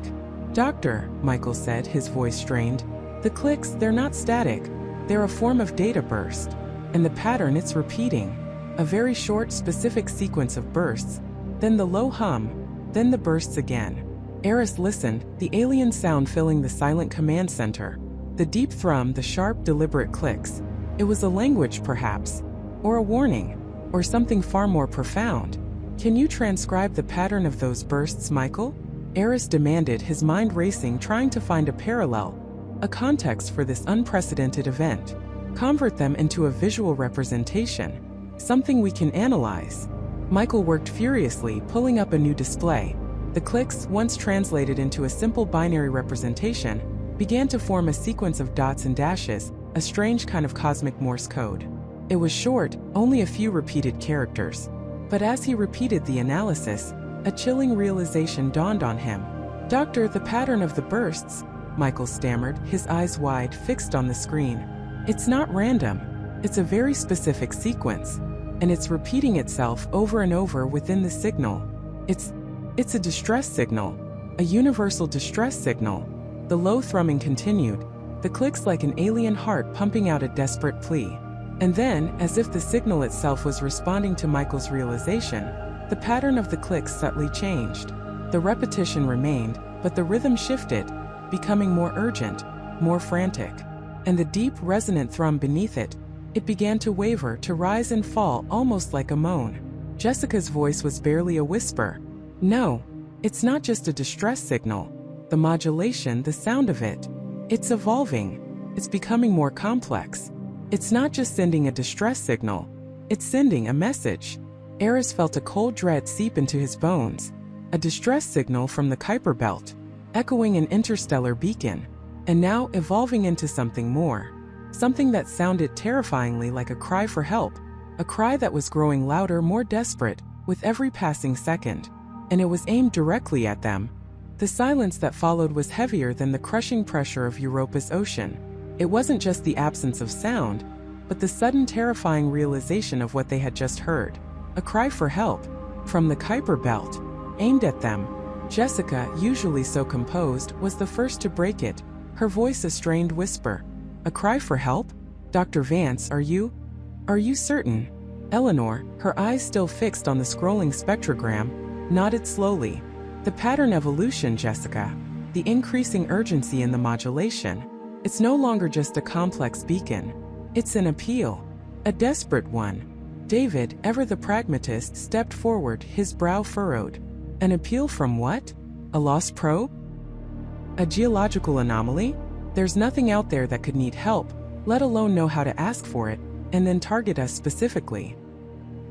Doctor, Michael said, his voice strained. The clicks, they're not static. They're a form of data burst. And the pattern, it's repeating. A very short, specific sequence of bursts, then the low hum, then the bursts again. Eris listened, the alien sound filling the silent command center. The deep thrum, the sharp, deliberate clicks. It was a language, perhaps, or a warning, or something far more profound. Can you transcribe the pattern of those bursts, Michael? Eris demanded, his mind racing, trying to find a parallel, a context for this unprecedented event. Convert them into a visual representation, something we can analyze. Michael worked furiously, pulling up a new display. The clicks, once translated into a simple binary representation, began to form a sequence of dots and dashes, a strange kind of cosmic Morse code. It was short, only a few repeated characters. But as he repeated the analysis, a chilling realization dawned on him. Doctor, the pattern of the bursts, Michael stammered, his eyes wide, fixed on the screen. It's not random. It's a very specific sequence, and it's repeating itself over and over within the signal. It's a distress signal, a universal distress signal. The low thrumming continued, the clicks like an alien heart pumping out a desperate plea. And then, as if the signal itself was responding to Michael's realization, the pattern of the clicks subtly changed. The repetition remained, but the rhythm shifted, becoming more urgent, more frantic. And the deep, resonant thrum beneath it, it began to waver, to rise and fall, almost like a moan. Jessica's voice was barely a whisper. No, it's not just a distress signal. The modulation, the sound of it, it's evolving. It's becoming more complex. It's not just sending a distress signal, it's sending a message. Eris felt a cold dread seep into his bones. A distress signal from the Kuiper Belt, echoing an interstellar beacon, and now evolving into something more. Something that sounded terrifyingly like a cry for help, a cry that was growing louder, more desperate, with every passing second. And it was aimed directly at them. The silence that followed was heavier than the crushing pressure of Europa's ocean. It wasn't just the absence of sound, but the sudden terrifying realization of what they had just heard. A cry for help, from the Kuiper Belt, aimed at them. Jessica, usually so composed, was the first to break it, her voice a strained whisper. A cry for help? Dr. Vance, are you certain? Eleanor, her eyes still fixed on the scrolling spectrogram, nodded slowly. The pattern evolution, Jessica. The increasing urgency in the modulation. It's no longer just a complex beacon. It's an appeal. A desperate one. David, ever the pragmatist, stepped forward, his brow furrowed. An appeal from what? A lost probe? A geological anomaly? There's nothing out there that could need help, let alone know how to ask for it, and then target us specifically.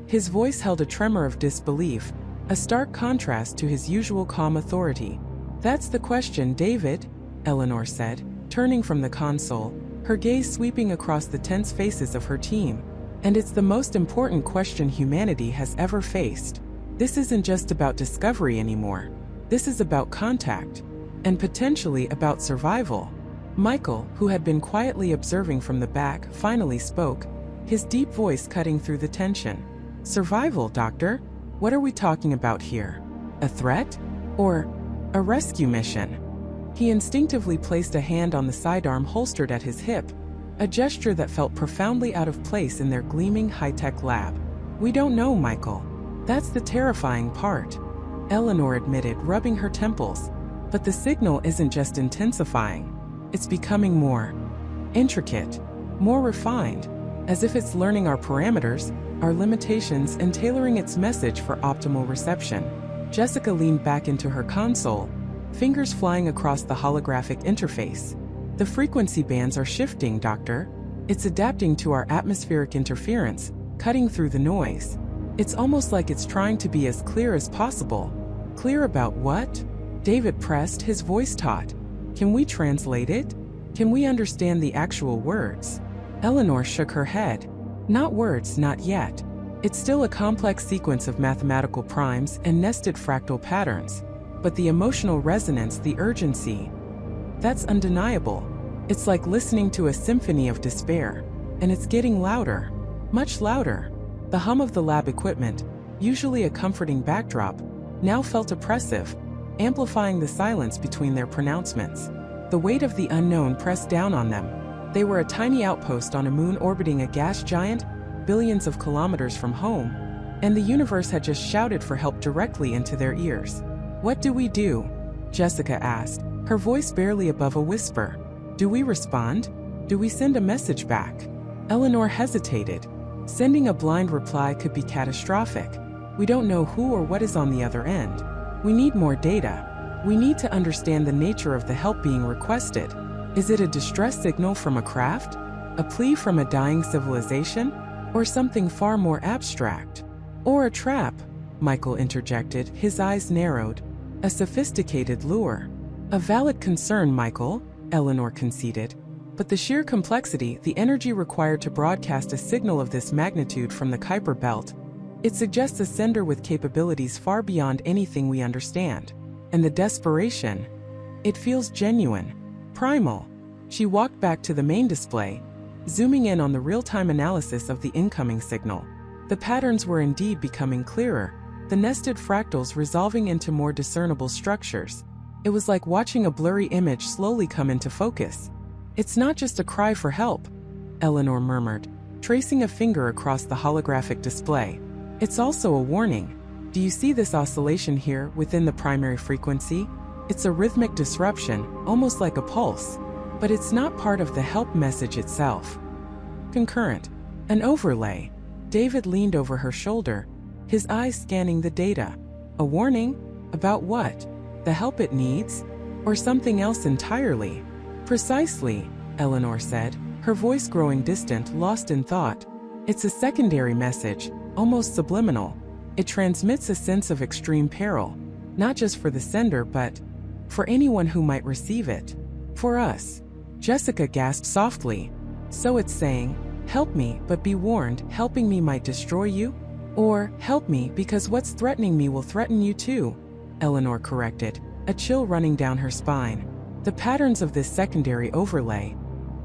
His voice held a tremor of disbelief, a stark contrast to his usual calm authority. That's the question, David, Eleanor said, turning from the console, her gaze sweeping across the tense faces of her team. And it's the most important question humanity has ever faced. This isn't just about discovery anymore. This is about contact, and potentially about survival. Michael, who had been quietly observing from the back, finally spoke, his deep voice cutting through the tension. Survival, Doctor? What are we talking about here? A threat? Or a rescue mission? He instinctively placed a hand on the sidearm holstered at his hip, a gesture that felt profoundly out of place in their gleaming high-tech lab. We don't know, Michael. That's the terrifying part, Eleanor admitted, rubbing her temples. But the signal isn't just intensifying. It's becoming more intricate, more refined, as if it's learning our parameters, our limitations, and tailoring its message for optimal reception. Jessica leaned back into her console, fingers flying across the holographic interface. The frequency bands are shifting, Doctor. It's adapting to our atmospheric interference, cutting through the noise. It's almost like it's trying to be as clear as possible. Clear about what? David pressed, his voice taut. Can we translate it? Can we understand the actual words? Eleanor shook her head. Not words, not yet. It's still a complex sequence of mathematical primes and nested fractal patterns. But the emotional resonance, the urgency, that's undeniable. It's like listening to a symphony of despair. And it's getting louder. Much louder. The hum of the lab equipment, usually a comforting backdrop, now felt oppressive, amplifying the silence between their pronouncements. The weight of the unknown pressed down on them. They were a tiny outpost on a moon orbiting a gas giant, billions of kilometers from home, and the universe had just shouted for help directly into their ears. What do we do? Jessica asked, her voice barely above a whisper. Do we respond? Do we send a message back? Eleanor hesitated. Sending a blind reply could be catastrophic. We don't know who or what is on the other end. We need more data. We need to understand the nature of the help being requested. Is it a distress signal from a craft? A plea from a dying civilization? Or something far more abstract? Or a trap? Michael interjected, his eyes narrowed. A sophisticated lure. A valid concern, Michael, Eleanor conceded. But the sheer complexity, the energy required to broadcast a signal of this magnitude from the Kuiper Belt, it suggests a sender with capabilities far beyond anything we understand. And the desperation, it feels genuine, primal. She walked back to the main display, zooming in on the real-time analysis of the incoming signal. The patterns were indeed becoming clearer, the nested fractals resolving into more discernible structures. It was like watching a blurry image slowly come into focus. It's not just a cry for help, Eleanor murmured, tracing a finger across the holographic display. It's also a warning. Do you see this oscillation here within the primary frequency? It's a rhythmic disruption, almost like a pulse. But it's not part of the help message itself. Concurrent. An overlay. David leaned over her shoulder, his eyes scanning the data. A warning? About what? The help it needs? Or something else entirely? Precisely, Eleanor said, her voice growing distant, lost in thought. It's a secondary message, almost subliminal. It transmits a sense of extreme peril, not just for the sender but for anyone who might receive it. For us. Jessica gasped softly. So it's saying, help me, but be warned, helping me might destroy you? Or, help me because what's threatening me will threaten you too, Eleanor corrected, a chill running down her spine. The patterns of this secondary overlay,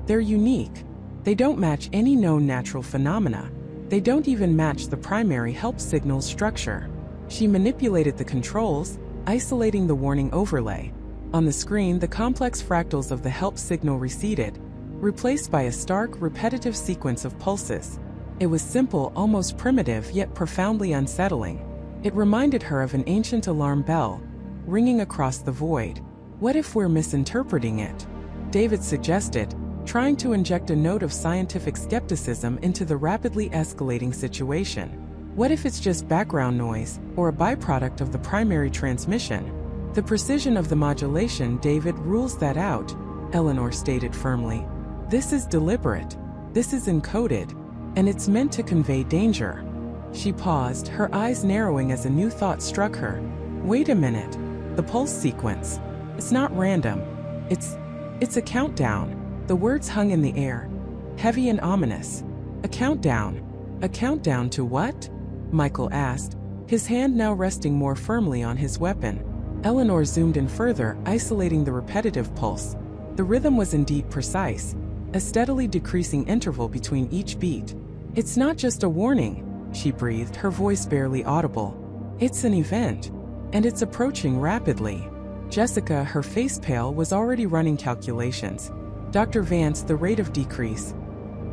they're unique. They don't match any known natural phenomena. They don't even match the primary help signal's structure. She manipulated the controls, isolating the warning overlay. On the screen, the complex fractals of the help signal receded, replaced by a stark, repetitive sequence of pulses. It was simple, almost primitive, yet profoundly unsettling. It reminded her of an ancient alarm bell, ringing across the void. What if we're misinterpreting it? David suggested, trying to inject a note of scientific skepticism into the rapidly escalating situation. What if it's just background noise, or a byproduct of the primary transmission? The precision of the modulation, David rules that out, Eleanor stated firmly. This is deliberate. This is encoded. And it's meant to convey danger. She paused, her eyes narrowing as a new thought struck her. Wait a minute. The pulse sequence. It's not random. It's a countdown. The words hung in the air, heavy and ominous. A countdown. A countdown to what? Michael asked, his hand now resting more firmly on his weapon. Eleanor zoomed in further, isolating the repetitive pulse. The rhythm was indeed precise, a steadily decreasing interval between each beat. It's not just a warning, she breathed, her voice barely audible. It's an event, and it's approaching rapidly. Jessica, her face pale, was already running calculations. Dr. Vance, the rate of decrease.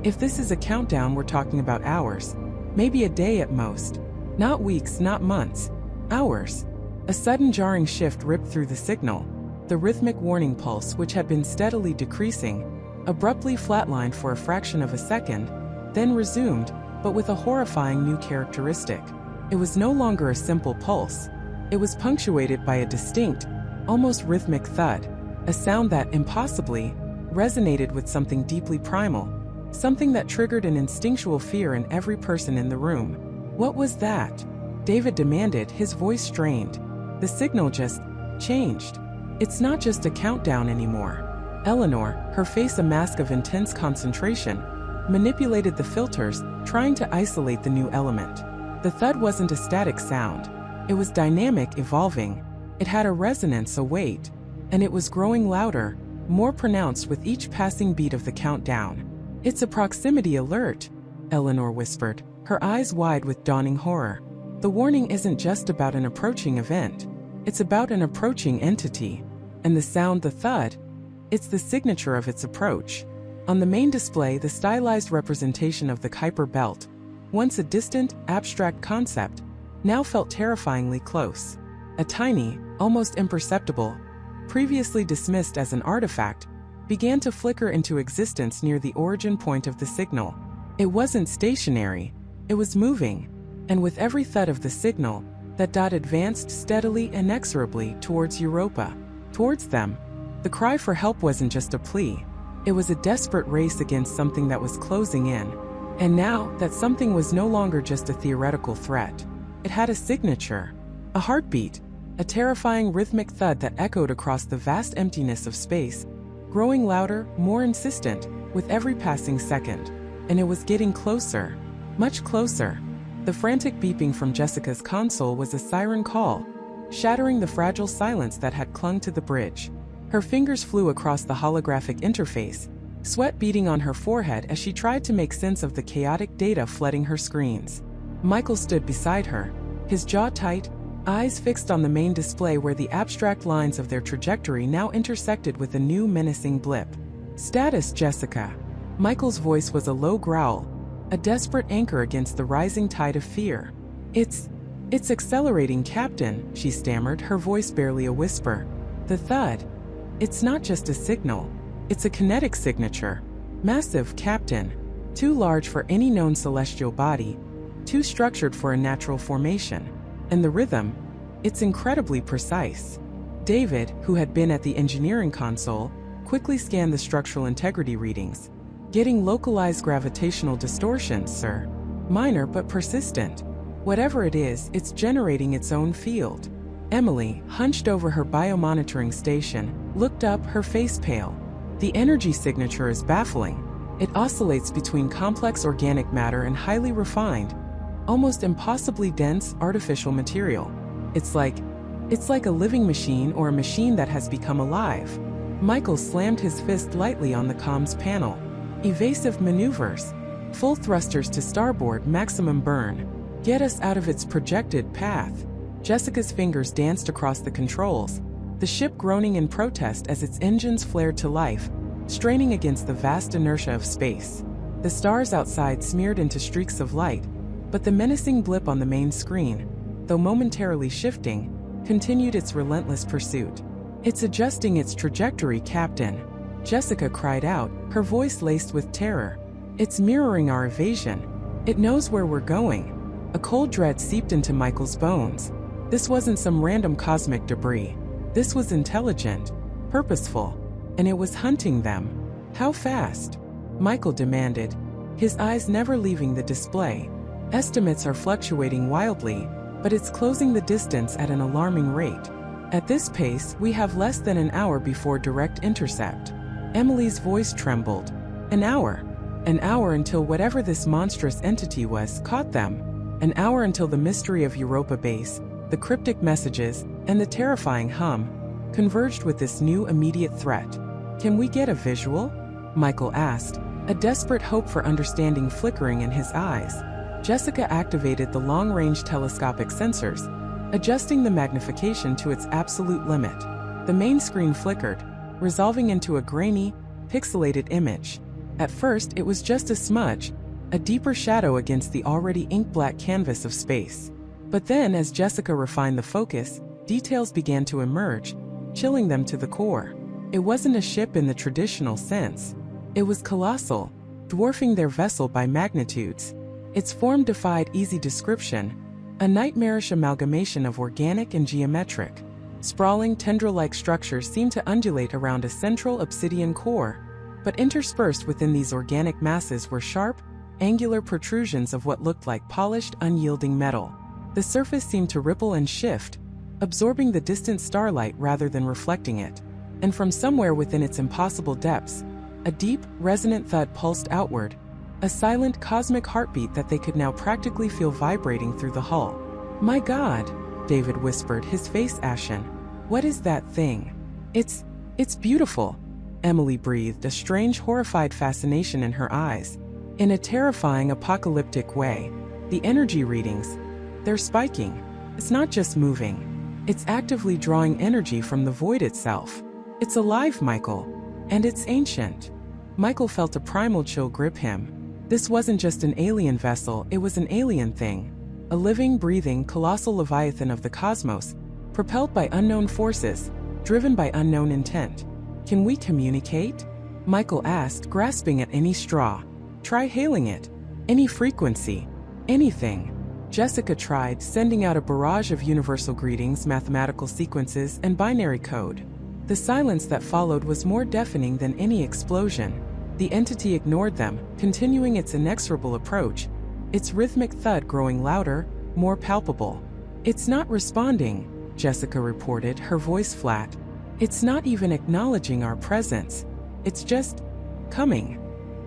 If this is a countdown, we're talking about hours. Maybe a day at most. Not weeks, not months. Hours. A sudden jarring shift ripped through the signal. The rhythmic warning pulse, which had been steadily decreasing, abruptly flatlined for a fraction of a second, then resumed, but with a horrifying new characteristic. It was no longer a simple pulse. It was punctuated by a distinct, almost rhythmic thud, a sound that, impossibly, resonated with something deeply primal, something that triggered an instinctual fear in every person in the room. What was that? David demanded, his voice strained. The signal just changed. It's not just a countdown anymore. Eleanor, her face a mask of intense concentration, manipulated the filters, trying to isolate the new element. The thud wasn't a static sound. It was dynamic, evolving. It had a resonance, a weight, and it was growing louder, more pronounced with each passing beat of the countdown. It's a proximity alert, Eleanor whispered, her eyes wide with dawning horror. The warning isn't just about an approaching event. It's about an approaching entity. And the sound, the thud, it's the signature of its approach. On the main display, the stylized representation of the Kuiper belt, once a distant, abstract concept, now felt terrifyingly close. A tiny, almost imperceptible, previously dismissed as an artifact, began to flicker into existence near the origin point of the signal. It wasn't stationary, it was moving, and with every thud of the signal, that dot advanced steadily, inexorably towards Europa. Towards them. The cry for help wasn't just a plea. It was a desperate race against something that was closing in. And now, that something was no longer just a theoretical threat. It had a signature, a heartbeat, a terrifying rhythmic thud that echoed across the vast emptiness of space, growing louder, more insistent, with every passing second. And it was getting closer, much closer. The frantic beeping from Jessica's console was a siren call, shattering the fragile silence that had clung to the bridge. Her fingers flew across the holographic interface, sweat beading on her forehead as she tried to make sense of the chaotic data flooding her screens. Michael stood beside her, his jaw tight, eyes fixed on the main display where the abstract lines of their trajectory now intersected with a new menacing blip. Status, Jessica. Michael's voice was a low growl, a desperate anchor against the rising tide of fear. It's accelerating, Captain, she stammered, her voice barely a whisper. The thud. It's not just a signal. It's a kinetic signature. Massive, Captain. Too large for any known celestial body. Too structured for a natural formation. And the rhythm? It's incredibly precise. David, who had been at the engineering console, quickly scanned the structural integrity readings. Getting localized gravitational distortions, sir. Minor but persistent. Whatever it is, it's generating its own field. Emily, hunched over her biomonitoring station, looked up, her face pale. The energy signature is baffling. It oscillates between complex organic matter and highly refined, almost impossibly dense artificial material. It's like a living machine, or a machine that has become alive. Michael slammed his fist lightly on the comms panel. Evasive maneuvers. Full thrusters to starboard, maximum burn. Get us out of its projected path. Jessica's fingers danced across the controls, the ship groaning in protest as its engines flared to life, straining against the vast inertia of space. The stars outside smeared into streaks of light, but the menacing blip on the main screen, though momentarily shifting, continued its relentless pursuit. It's adjusting its trajectory, Captain. Jessica cried out, her voice laced with terror. It's mirroring our evasion. It knows where we're going. A cold dread seeped into Michael's bones. This wasn't some random cosmic debris. This was intelligent, purposeful, and it was hunting them. How fast? Michael demanded, his eyes never leaving the display. Estimates are fluctuating wildly, but it's closing the distance at an alarming rate. At this pace, we have less than an hour before direct intercept. Emily's voice trembled. An hour. An hour until whatever this monstrous entity was caught them. An hour until the mystery of Europa Base, the cryptic messages, and the terrifying hum converged with this new immediate threat. Can we get a visual? Michael asked, a desperate hope for understanding flickering in his eyes. Jessica activated the long-range telescopic sensors, adjusting the magnification to its absolute limit. The main screen flickered, resolving into a grainy, pixelated image. At first, it was just a smudge, a deeper shadow against the already ink-black canvas of space. But then, as Jessica refined the focus, details began to emerge, chilling them to the core. It wasn't a ship in the traditional sense. It was colossal, dwarfing their vessel by magnitudes. Its form defied easy description, a nightmarish amalgamation of organic and geometric. Sprawling tendril-like structures seemed to undulate around a central obsidian core, but interspersed within these organic masses were sharp, angular protrusions of what looked like polished, unyielding metal. The surface seemed to ripple and shift, absorbing the distant starlight rather than reflecting it. And from somewhere within its impossible depths, a deep, resonant thud pulsed outward, a silent cosmic heartbeat that they could now practically feel vibrating through the hull. "My God," David whispered, his face ashen. "What is that thing?" It's beautiful," Emily breathed, a strange, horrified fascination in her eyes. In a terrifying, apocalyptic way. "The energy readings, they're spiking. It's not just moving. It's actively drawing energy from the void itself. It's alive, Michael. And it's ancient." Michael felt a primal chill grip him. This wasn't just an alien vessel, it was an alien thing. A living, breathing, colossal leviathan of the cosmos, propelled by unknown forces, driven by unknown intent. "Can we communicate?" Michael asked, grasping at any straw. "Try hailing it. Any frequency. Anything." Jessica tried, sending out a barrage of universal greetings, mathematical sequences, and binary code. The silence that followed was more deafening than any explosion. The entity ignored them, continuing its inexorable approach, its rhythmic thud growing louder, more palpable. "It's not responding," Jessica reported, her voice flat. "It's not even acknowledging our presence. It's just coming."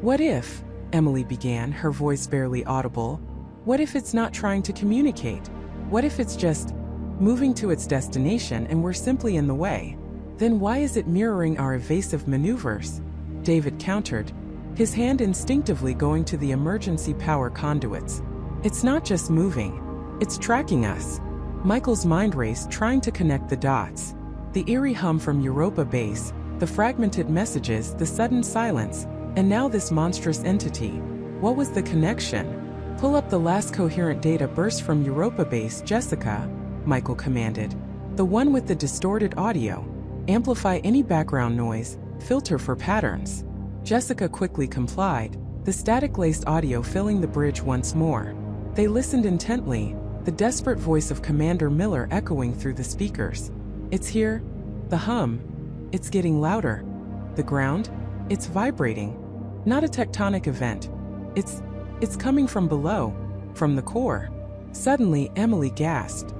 "What if," Emily began, her voice barely audible, "what if it's not trying to communicate? What if it's just moving to its destination and we're simply in the way? Then why is it mirroring our evasive maneuvers?" David countered, his hand instinctively going to the emergency power conduits. "It's not just moving, it's tracking us." Michael's mind raced, trying to connect the dots. The eerie hum from Europa Base, the fragmented messages, the sudden silence, and now this monstrous entity. What was the connection? "Pull up the last coherent data burst from Europa Base, Jessica," Michael commanded. "The one with the distorted audio. Amplify any background noise, filter for patterns." Jessica quickly complied, the static-laced audio filling the bridge once more. They listened intently, the desperate voice of Commander Miller echoing through the speakers. "It's here. The hum. It's getting louder. The ground. It's vibrating. Not a tectonic event. It's coming from below, from the core." Suddenly, Emily gasped.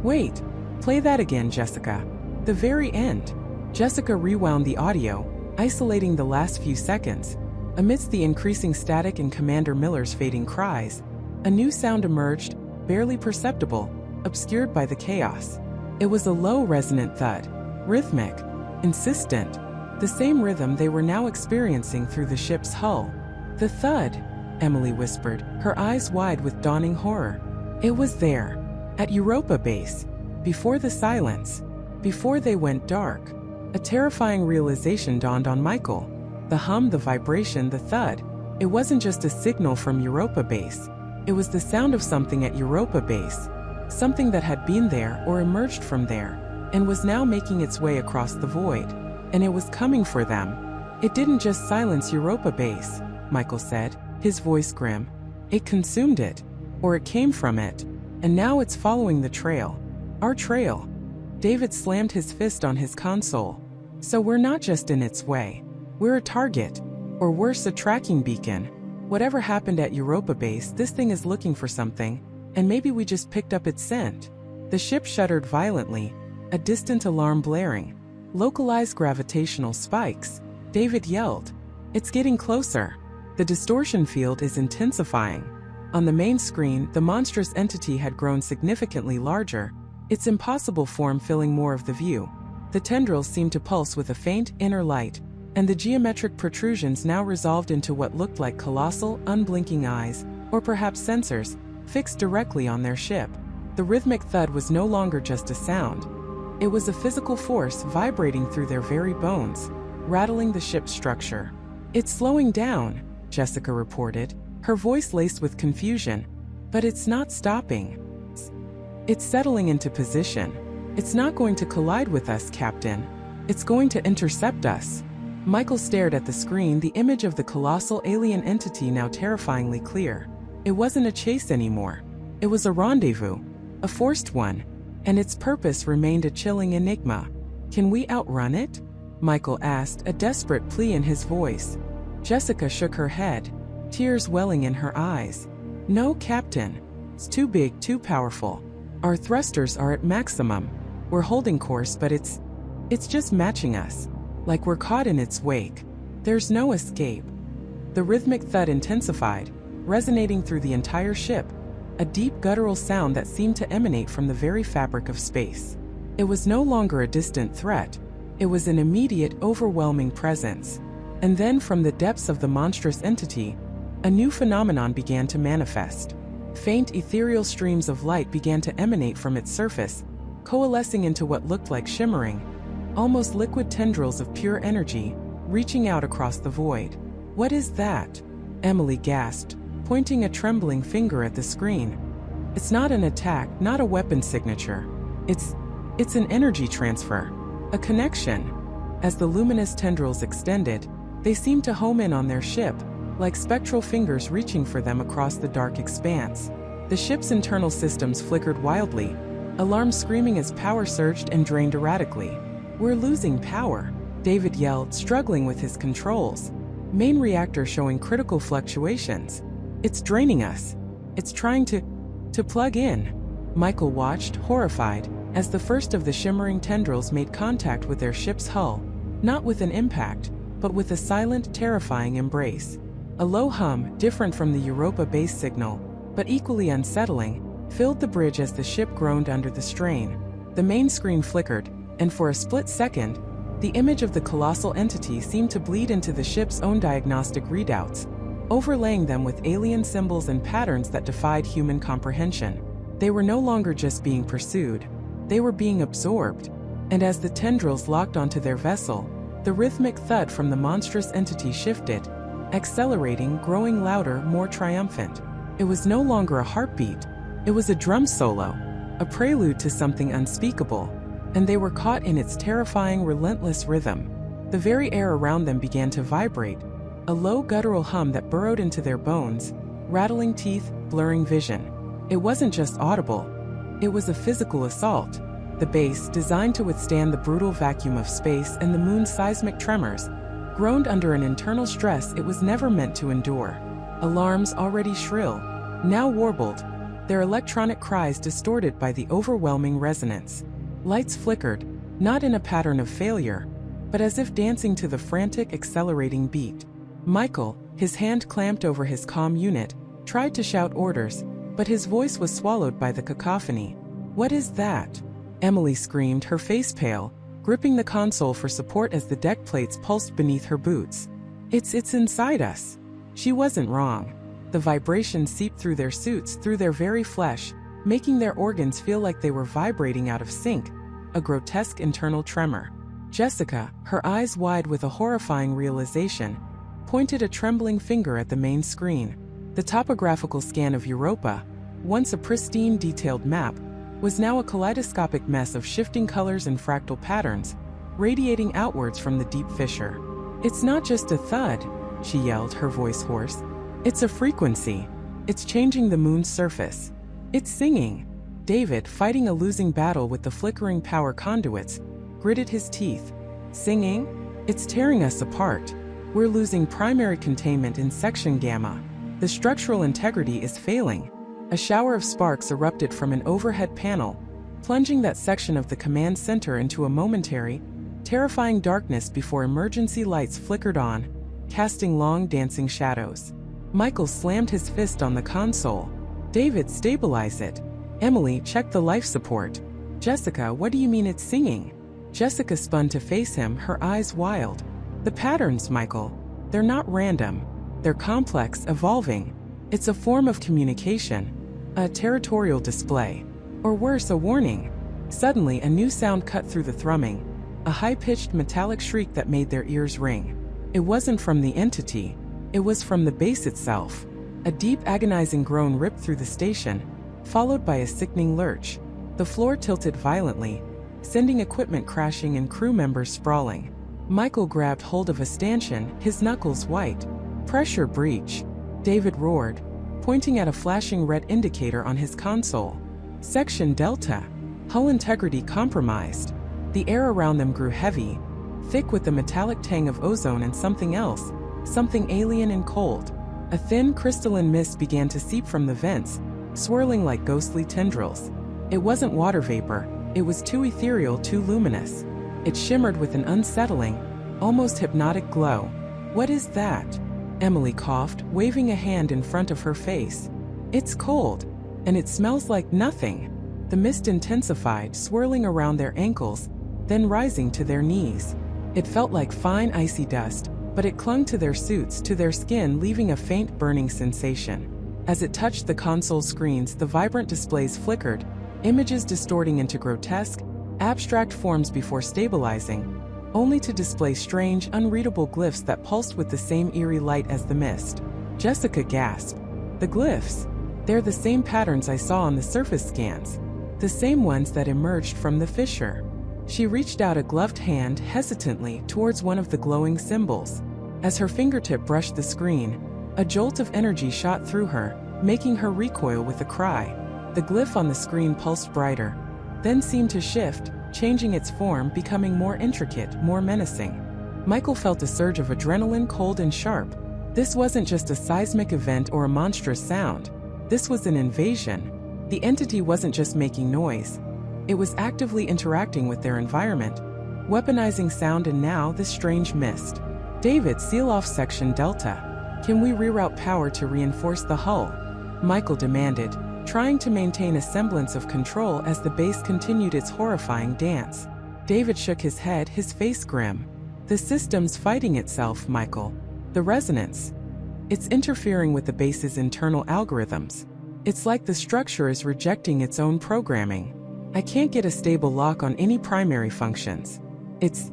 "Wait, play that again, Jessica. The very end." Jessica rewound the audio, isolating the last few seconds. Amidst the increasing static and Commander Miller's fading cries, a new sound emerged, barely perceptible, obscured by the chaos. It was a low, resonant thud, rhythmic, insistent, the same rhythm they were now experiencing through the ship's hull. "The thud," Emily whispered, her eyes wide with dawning horror. "It was there, at Europa Base, before the silence, before they went dark." A terrifying realization dawned on Michael. The hum, the vibration, the thud. It wasn't just a signal from Europa Base. It was the sound of something at Europa Base. Something that had been there or emerged from there, and was now making its way across the void. And it was coming for them. It didn't just silence Europa Base, Michael said, his voice grim. It consumed it. Or it came from it. And now it's following the trail. Our trail. David slammed his fist on his console. So we're not just in its way. We're a target. Or worse, a tracking beacon. Whatever happened at Europa Base, this thing is looking for something, and maybe we just picked up its scent. The ship shuddered violently, a distant alarm blaring. Localized gravitational spikes, David yelled. It's getting closer. The distortion field is intensifying. On the main screen, the monstrous entity had grown significantly larger, its impossible form filling more of the view. The tendrils seemed to pulse with a faint, inner light, and the geometric protrusions now resolved into what looked like colossal, unblinking eyes, or perhaps sensors, fixed directly on their ship. The rhythmic thud was no longer just a sound. It was a physical force vibrating through their very bones, rattling the ship's structure. It's slowing down, Jessica reported, her voice laced with confusion. But it's not stopping. It's settling into position. It's not going to collide with us, Captain. It's going to intercept us. Michael stared at the screen, the image of the colossal alien entity now terrifyingly clear. It wasn't a chase anymore. It was a rendezvous, a forced one, and its purpose remained a chilling enigma. Can we outrun it? Michael asked, a desperate plea in his voice. Jessica shook her head, tears welling in her eyes. No, Captain. It's too big, too powerful. Our thrusters are at maximum. We're holding course, but it's just matching us. Like we're caught in its wake. There's no escape. The rhythmic thud intensified, resonating through the entire ship, a deep guttural sound that seemed to emanate from the very fabric of space. It was no longer a distant threat. It was an immediate, overwhelming presence. And then from the depths of the monstrous entity, a new phenomenon began to manifest. Faint ethereal streams of light began to emanate from its surface, coalescing into what looked like shimmering, almost liquid tendrils of pure energy, reaching out across the void. What is that? Emily gasped, pointing a trembling finger at the screen. It's not an attack, not a weapon signature. It's an energy transfer, a connection. As the luminous tendrils extended, they seemed to home in on their ship, like spectral fingers reaching for them across the dark expanse. The ship's internal systems flickered wildly, alarms screaming as power surged and drained erratically. We're losing power, David yelled, struggling with his controls. Main reactor showing critical fluctuations. It's draining us. It's trying to plug in. Michael watched, horrified, as the first of the shimmering tendrils made contact with their ship's hull, not with an impact, but with a silent, terrifying embrace. A low hum, different from the Europa Base signal, but equally unsettling, filled the bridge as the ship groaned under the strain. The main screen flickered, and for a split second, the image of the colossal entity seemed to bleed into the ship's own diagnostic readouts, overlaying them with alien symbols and patterns that defied human comprehension. They were no longer just being pursued, they were being absorbed, and as the tendrils locked onto their vessel, the rhythmic thud from the monstrous entity shifted, accelerating, growing louder, more triumphant. It was no longer a heartbeat, it was a drum solo, a prelude to something unspeakable, and they were caught in its terrifying, relentless rhythm. The very air around them began to vibrate, a low guttural hum that burrowed into their bones, rattling teeth, blurring vision. It wasn't just audible, it was a physical assault. The base, designed to withstand the brutal vacuum of space and the moon's seismic tremors, groaned under an internal stress it was never meant to endure. Alarms already shrill, now warbled, their electronic cries distorted by the overwhelming resonance. Lights flickered, not in a pattern of failure, but as if dancing to the frantic, accelerating beat. Michael, his hand clamped over his comm unit, tried to shout orders, but his voice was swallowed by the cacophony. What is that? Emily screamed, her face pale, gripping the console for support as the deck plates pulsed beneath her boots. It's inside us. She wasn't wrong. The vibration seeped through their suits, through their very flesh, making their organs feel like they were vibrating out of sync, a grotesque internal tremor. Jessica, her eyes wide with a horrifying realization, pointed a trembling finger at the main screen. The topographical scan of Europa, once a pristine, detailed map, was now a kaleidoscopic mess of shifting colors and fractal patterns, radiating outwards from the deep fissure. "It's not just a thud," she yelled, her voice hoarse. "It's a frequency. It's changing the moon's surface. It's singing." David, fighting a losing battle with the flickering power conduits, gritted his teeth. "Singing? It's tearing us apart. We're losing primary containment in section gamma. The structural integrity is failing." A shower of sparks erupted from an overhead panel, plunging that section of the command center into a momentary, terrifying darkness before emergency lights flickered on, casting long dancing shadows. Michael slammed his fist on the console. "David, stabilize it. Emily, check the life support. Jessica, what do you mean it's singing?" Jessica spun to face him, her eyes wild. "The patterns, Michael. They're not random. They're complex, evolving. It's a form of communication. A territorial display. Or worse, a warning." Suddenly, a new sound cut through the thrumming. A high-pitched metallic shriek that made their ears ring. It wasn't from the entity. It was from the base itself. A deep, agonizing groan ripped through the station, followed by a sickening lurch. The floor tilted violently, sending equipment crashing and crew members sprawling. Michael grabbed hold of a stanchion, his knuckles white. "Pressure breach," David roared, pointing at a flashing red indicator on his console. "Section Delta. Hull integrity compromised." The air around them grew heavy, thick with the metallic tang of ozone and something else, something alien and cold. A thin, crystalline mist began to seep from the vents, swirling like ghostly tendrils. It wasn't water vapor. It was too ethereal, too luminous. It shimmered with an unsettling, almost hypnotic glow. "What is that?" Emily coughed, waving a hand in front of her face. "It's cold. And it smells like nothing." The mist intensified, swirling around their ankles, then rising to their knees. It felt like fine icy dust, but it clung to their suits, to their skin, leaving a faint burning sensation. As it touched the console screens, the vibrant displays flickered, images distorting into grotesque, abstract forms before stabilizing, only to display strange, unreadable glyphs that pulsed with the same eerie light as the mist. Jessica gasped. "The glyphs! They're the same patterns I saw on the surface scans. The same ones that emerged from the fissure." She reached out a gloved hand hesitantly towards one of the glowing symbols. As her fingertip brushed the screen, a jolt of energy shot through her, making her recoil with a cry. The glyph on the screen pulsed brighter, then seemed to shift, changing its form, becoming more intricate, more menacing. Michael felt a surge of adrenaline, cold and sharp. This wasn't just a seismic event or a monstrous sound. This was an invasion. The entity wasn't just making noise. It was actively interacting with their environment, weaponizing sound and now this strange mist. "David, seal off Section Delta. Can we reroute power to reinforce the hull?" Michael demanded, trying to maintain a semblance of control as the base continued its horrifying dance. David shook his head, his face grim. "The system's fighting itself, Michael. The resonance. It's interfering with the base's internal algorithms. It's like the structure is rejecting its own programming. I can't get a stable lock on any primary functions. It's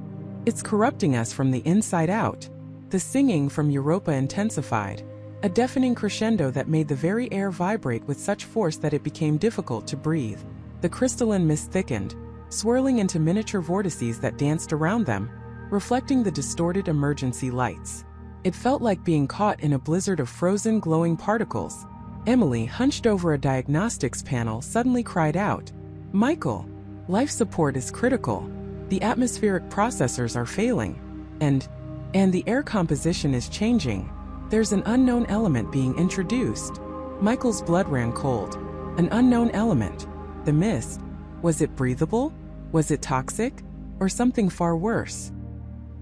corrupting us from the inside out." The singing from Europa intensified, a deafening crescendo that made the very air vibrate with such force that it became difficult to breathe. The crystalline mist thickened, swirling into miniature vortices that danced around them, reflecting the distorted emergency lights. It felt like being caught in a blizzard of frozen, glowing particles. Emily, hunched over a diagnostics panel, suddenly cried out, "Michael, life support is critical. The atmospheric processors are failing. And the air composition is changing. There's an unknown element being introduced." Michael's blood ran cold. An unknown element. The mist. Was it breathable? Was it toxic? Or something far worse?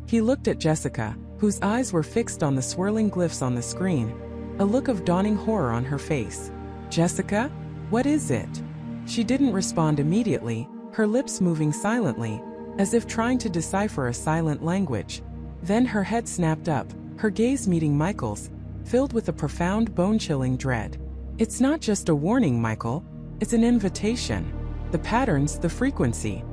He looked at Jessica, whose eyes were fixed on the swirling glyphs on the screen, a look of dawning horror on her face. "Jessica, what is it?" She didn't respond immediately, her lips moving silently, as if trying to decipher a silent language. Then her head snapped up, her gaze meeting Michael's, filled with a profound, bone-chilling dread. "It's not just a warning, Michael. It's an invitation. The patterns, the frequency.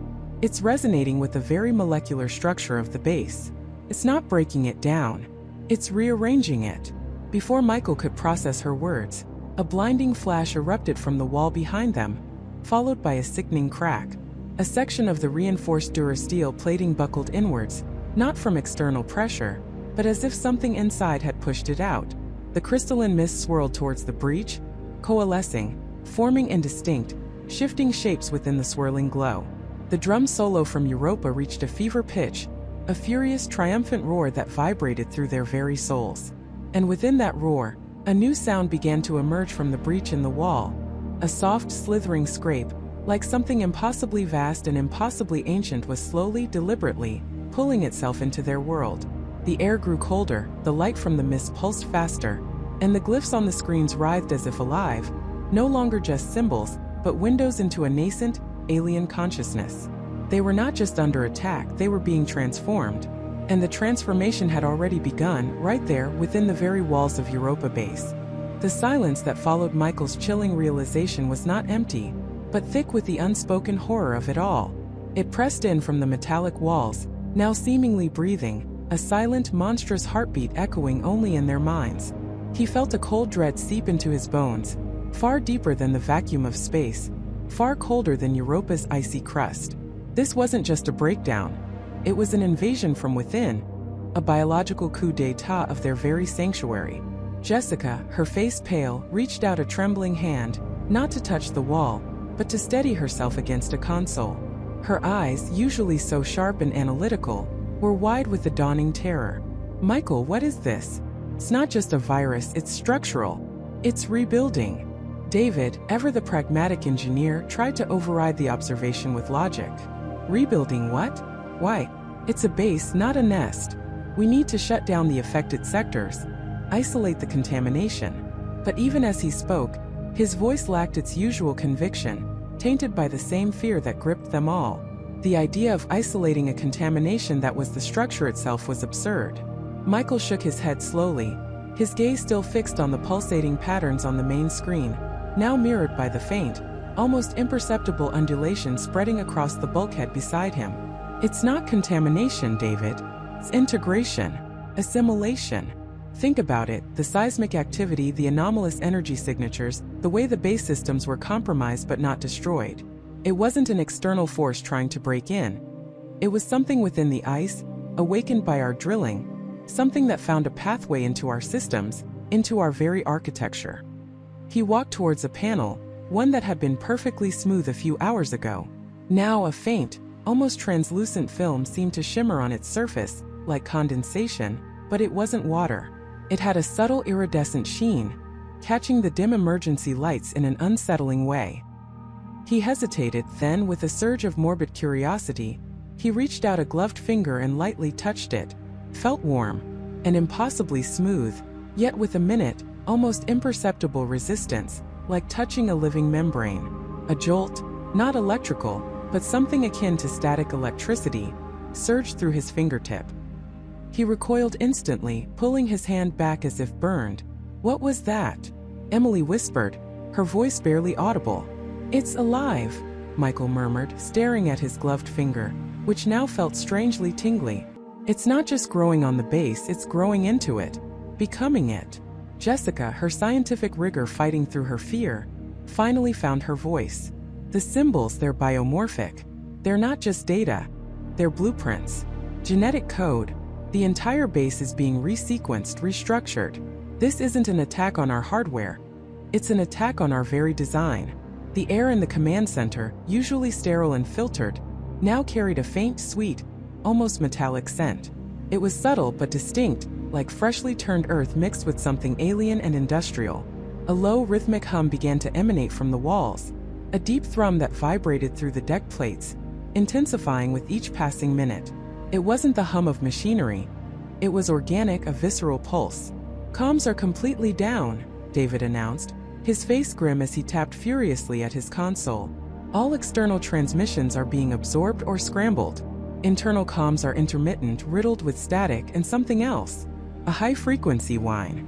It's resonating with the very molecular structure of the base. It's not breaking it down. It's rearranging it." Before Michael could process her words, a blinding flash erupted from the wall behind them, followed by a sickening crack. A section of the reinforced durasteel plating buckled inwards, not from external pressure, but as if something inside had pushed it out. The crystalline mist swirled towards the breach, coalescing, forming indistinct, shifting shapes within the swirling glow. The drum solo from Europa reached a fever pitch, a furious, triumphant roar that vibrated through their very souls. And within that roar, a new sound began to emerge from the breach in the wall, a soft, slithering scrape, like something impossibly vast and impossibly ancient was slowly, deliberately, pulling itself into their world. The air grew colder, the light from the mist pulsed faster, and the glyphs on the screens writhed as if alive, no longer just symbols, but windows into a nascent, alien consciousness. They were not just under attack, they were being transformed, and the transformation had already begun, right there, within the very walls of Europa Base. The silence that followed Michael's chilling realization was not empty, but thick with the unspoken horror of it all. It pressed in from the metallic walls, now seemingly breathing, a silent, monstrous heartbeat echoing only in their minds. He felt a cold dread seep into his bones, far deeper than the vacuum of space, far colder than Europa's icy crust. This wasn't just a breakdown. It was an invasion from within, a biological coup d'état of their very sanctuary. Jessica, her face pale, reached out a trembling hand, not to touch the wall, but to steady herself against a console. Her eyes, usually so sharp and analytical, were wide with the dawning terror. "Michael, what is this? It's not just a virus, it's structural. It's rebuilding." David, ever the pragmatic engineer, tried to override the observation with logic. "Rebuilding what? Why, it's a base, not a nest. We need to shut down the affected sectors, isolate the contamination." But even as he spoke, his voice lacked its usual conviction, tainted by the same fear that gripped them all. The idea of isolating a contamination that was the structure itself was absurd. Michael shook his head slowly, his gaze still fixed on the pulsating patterns on the main screen, now mirrored by the faint, almost imperceptible undulation spreading across the bulkhead beside him. "It's not contamination, David. It's integration, assimilation. Think about it, the seismic activity, the anomalous energy signatures, the way the base systems were compromised but not destroyed. It wasn't an external force trying to break in. It was something within the ice, awakened by our drilling, something that found a pathway into our systems, into our very architecture." He walked towards a panel, one that had been perfectly smooth a few hours ago. Now a faint, almost translucent film seemed to shimmer on its surface, like condensation, but it wasn't water. It had a subtle iridescent sheen, catching the dim emergency lights in an unsettling way. He hesitated, then, with a surge of morbid curiosity, he reached out a gloved finger and lightly touched it. Felt warm, and impossibly smooth, yet with a minute, almost imperceptible resistance, like touching a living membrane. A jolt, not electrical, but something akin to static electricity, surged through his fingertip. He recoiled instantly, pulling his hand back as if burned. "What was that?" Emily whispered, her voice barely audible. "It's alive," Michael murmured, staring at his gloved finger, which now felt strangely tingly. "It's not just growing on the base, it's growing into it, becoming it." Jessica, her scientific rigor fighting through her fear, finally found her voice. "The symbols, they're biomorphic. They're not just data, they're blueprints. Genetic code. The entire base is being resequenced, restructured. This isn't an attack on our hardware. It's an attack on our very design." The air in the command center, usually sterile and filtered, now carried a faint, sweet, almost metallic scent. It was subtle but distinct, like freshly turned earth mixed with something alien and industrial. A low, rhythmic hum began to emanate from the walls, a deep thrum that vibrated through the deck plates, intensifying with each passing minute. It wasn't the hum of machinery. It was organic, a visceral pulse. "Comms are completely down," David announced, his face grim as he tapped furiously at his console. "All external transmissions are being absorbed or scrambled. Internal comms are intermittent, riddled with static and something else. A high-frequency whine."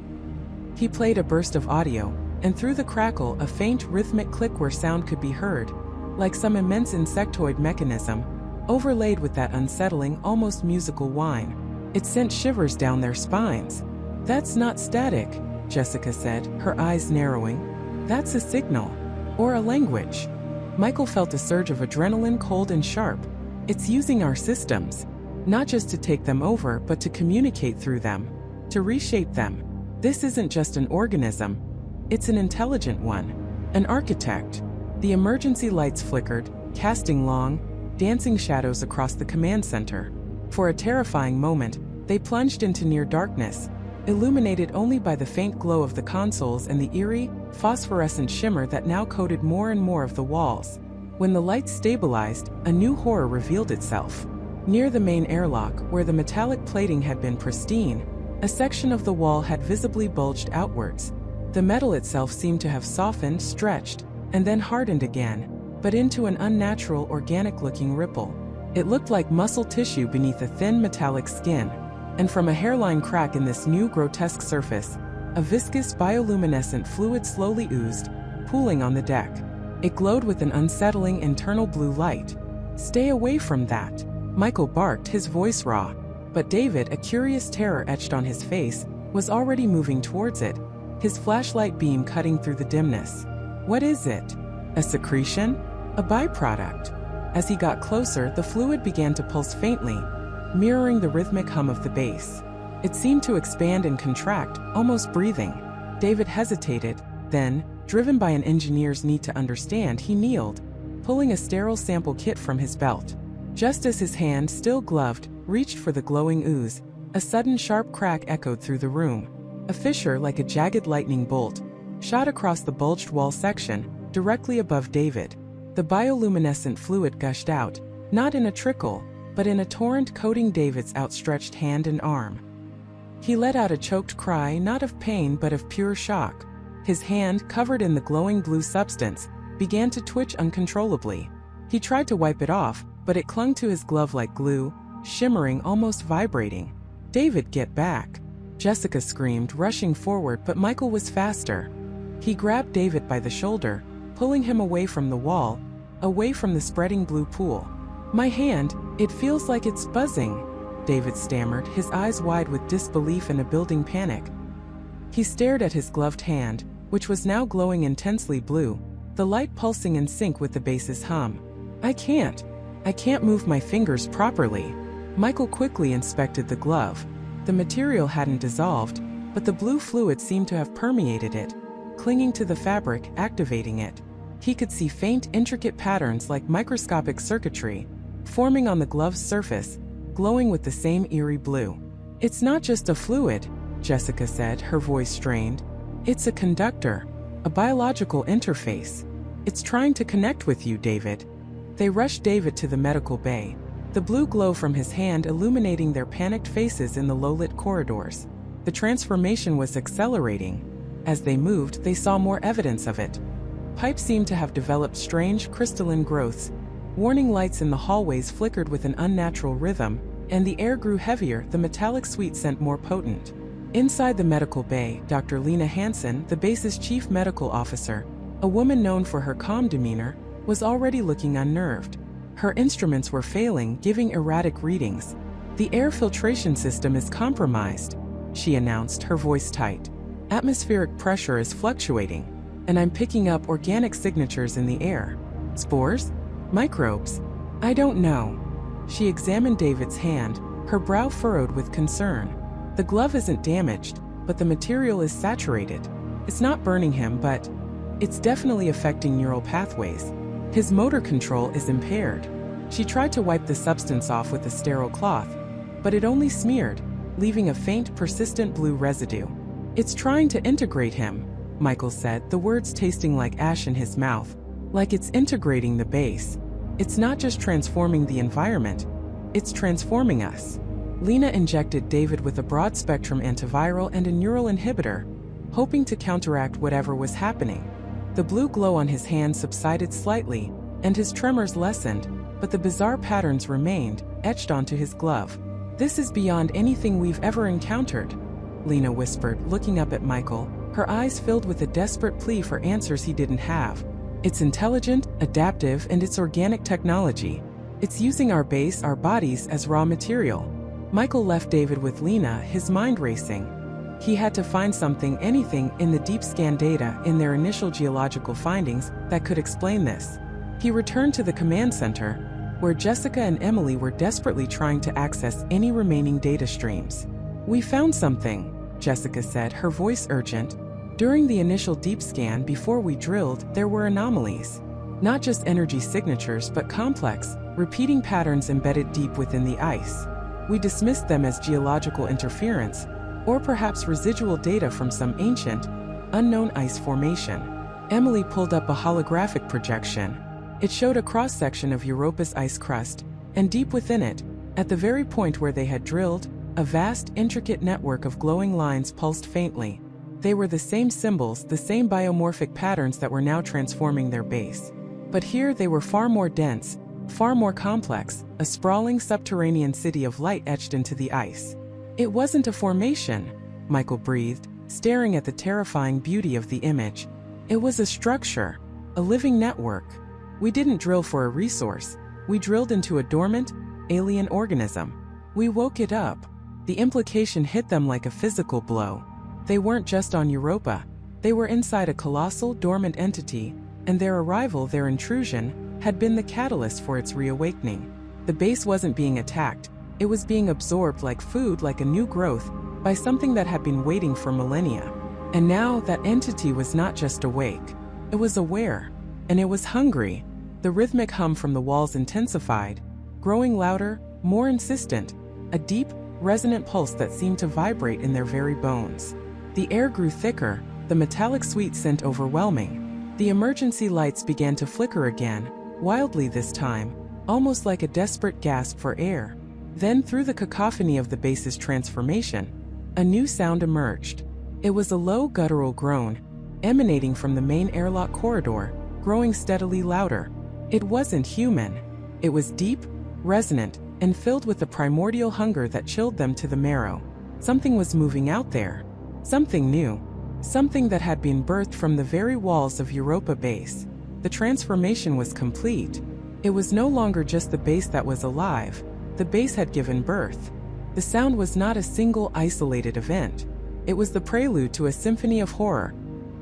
He played a burst of audio, and through the crackle, a faint, rhythmic click where sound could be heard, like some immense insectoid mechanism, overlaid with that unsettling, almost musical whine. It sent shivers down their spines. "That's not static," Jessica said, her eyes narrowing. "That's a signal. Or a language." Michael felt a surge of adrenaline, cold and sharp. "It's using our systems. Not just to take them over, but to communicate through them, to reshape them. This isn't just an organism, it's an intelligent one, an architect. The emergency lights flickered, casting long, dancing shadows across the command center. For a terrifying moment, they plunged into near darkness, illuminated only by the faint glow of the consoles and the eerie, phosphorescent shimmer that now coated more and more of the walls. When the lights stabilized, a new horror revealed itself. Near the main airlock, where the metallic plating had been pristine, a section of the wall had visibly bulged outwards. The metal itself seemed to have softened, stretched, and then hardened again, but into an unnatural, organic-looking ripple. It looked like muscle tissue beneath a thin metallic skin, and from a hairline crack in this new grotesque surface, a viscous bioluminescent fluid slowly oozed, pooling on the deck. It glowed with an unsettling internal blue light. "Stay away from that," Michael barked, his voice raw. But David, a curious terror etched on his face, was already moving towards it, his flashlight beam cutting through the dimness. "What is it? A secretion? A byproduct?" As he got closer, the fluid began to pulse faintly, mirroring the rhythmic hum of the bass. It seemed to expand and contract, almost breathing. David hesitated, then, driven by an engineer's need to understand, he kneeled, pulling a sterile sample kit from his belt. Just as his hand, still gloved, reached for the glowing ooze, a sudden sharp crack echoed through the room. A fissure, like a jagged lightning bolt, shot across the bulged wall section, directly above David. The bioluminescent fluid gushed out, not in a trickle, but in a torrent coating David's outstretched hand and arm. He let out a choked cry, not of pain but of pure shock. His hand, covered in the glowing blue substance, began to twitch uncontrollably. He tried to wipe it off, but it clung to his glove like glue, shimmering, almost vibrating. "David, get back!" Jessica screamed, rushing forward, but Michael was faster. He grabbed David by the shoulder, pulling him away from the wall, away from the spreading blue pool. "My hand, it feels like it's buzzing," David stammered, his eyes wide with disbelief and a building panic. He stared at his gloved hand, which was now glowing intensely blue, the light pulsing in sync with the bass's hum. I can't move my fingers properly." Michael quickly inspected the glove. The material hadn't dissolved, but the blue fluid seemed to have permeated it, clinging to the fabric, activating it. He could see faint, intricate patterns like microscopic circuitry, forming on the glove's surface, glowing with the same eerie blue. "It's not just a fluid," Jessica said, her voice strained. "It's a conductor, a biological interface. It's trying to connect with you, David." They rushed David to the medical bay, the blue glow from his hand illuminating their panicked faces in the low-lit corridors. The transformation was accelerating. As they moved, they saw more evidence of it. Pipes seemed to have developed strange, crystalline growths. Warning lights in the hallways flickered with an unnatural rhythm, and the air grew heavier, the metallic sweet scent more potent. Inside the medical bay, Dr. Lena Hansen, the base's chief medical officer, a woman known for her calm demeanor, was already looking unnerved. Her instruments were failing, giving erratic readings. "The air filtration system is compromised," she announced, her voice tight. "Atmospheric pressure is fluctuating, and I'm picking up organic signatures in the air. Spores? Microbes? I don't know." She examined David's hand, her brow furrowed with concern. "The glove isn't damaged, but the material is saturated. It's not burning him, but it's definitely affecting neural pathways. His motor control is impaired." She tried to wipe the substance off with a sterile cloth, but it only smeared, leaving a faint, persistent blue residue. "It's trying to integrate him," Michael said, the words tasting like ash in his mouth. "Like it's integrating the base. It's not just transforming the environment, it's transforming us." Lena injected David with a broad-spectrum antiviral and a neural inhibitor, hoping to counteract whatever was happening. The blue glow on his hand subsided slightly, and his tremors lessened, but the bizarre patterns remained, etched onto his glove. "This is beyond anything we've ever encountered," Lena whispered, looking up at Michael, her eyes filled with a desperate plea for answers he didn't have. "It's intelligent, adaptive, and it's organic technology. It's using our base, our bodies, as raw material." Michael left David with Lena, his mind racing. He had to find something, anything, in the deep scan data, in their initial geological findings, that could explain this. He returned to the command center, where Jessica and Emily were desperately trying to access any remaining data streams. "We found something," Jessica said, her voice urgent. "During the initial deep scan before we drilled, there were anomalies. Not just energy signatures but complex, repeating patterns embedded deep within the ice. We dismissed them as geological interference, or perhaps residual data from some ancient, unknown ice formation." Emily pulled up a holographic projection. It showed a cross-section of Europa's ice crust, and deep within it, at the very point where they had drilled, a vast, intricate network of glowing lines pulsed faintly. They were the same symbols, the same biomorphic patterns that were now transforming their base. But here they were far more dense, far more complex, a sprawling subterranean city of light etched into the ice. "It wasn't a formation," Michael breathed, staring at the terrifying beauty of the image. "It was a structure, a living network. We didn't drill for a resource. We drilled into a dormant, alien organism. We woke it up." The implication hit them like a physical blow. They weren't just on Europa. They were inside a colossal, dormant entity, and their arrival, their intrusion, had been the catalyst for its reawakening. The base wasn't being attacked. It was being absorbed like food, like a new growth, by something that had been waiting for millennia. And now that entity was not just awake. It was aware. And it was hungry. The rhythmic hum from the walls intensified, growing louder, more insistent, a deep, resonant pulse that seemed to vibrate in their very bones. The air grew thicker, the metallic sweet scent overwhelming. The emergency lights began to flicker again, wildly this time, almost like a desperate gasp for air. Then, through the cacophony of the base's transformation, a new sound emerged. It was a low guttural groan, emanating from the main airlock corridor, growing steadily louder. It wasn't human. It was deep, resonant, and filled with the primordial hunger that chilled them to the marrow. Something was moving out there. Something new. Something that had been birthed from the very walls of Europa Base. The transformation was complete. It was no longer just the base that was alive. The base had given birth. The sound was not a single isolated event. It was the prelude to a symphony of horror,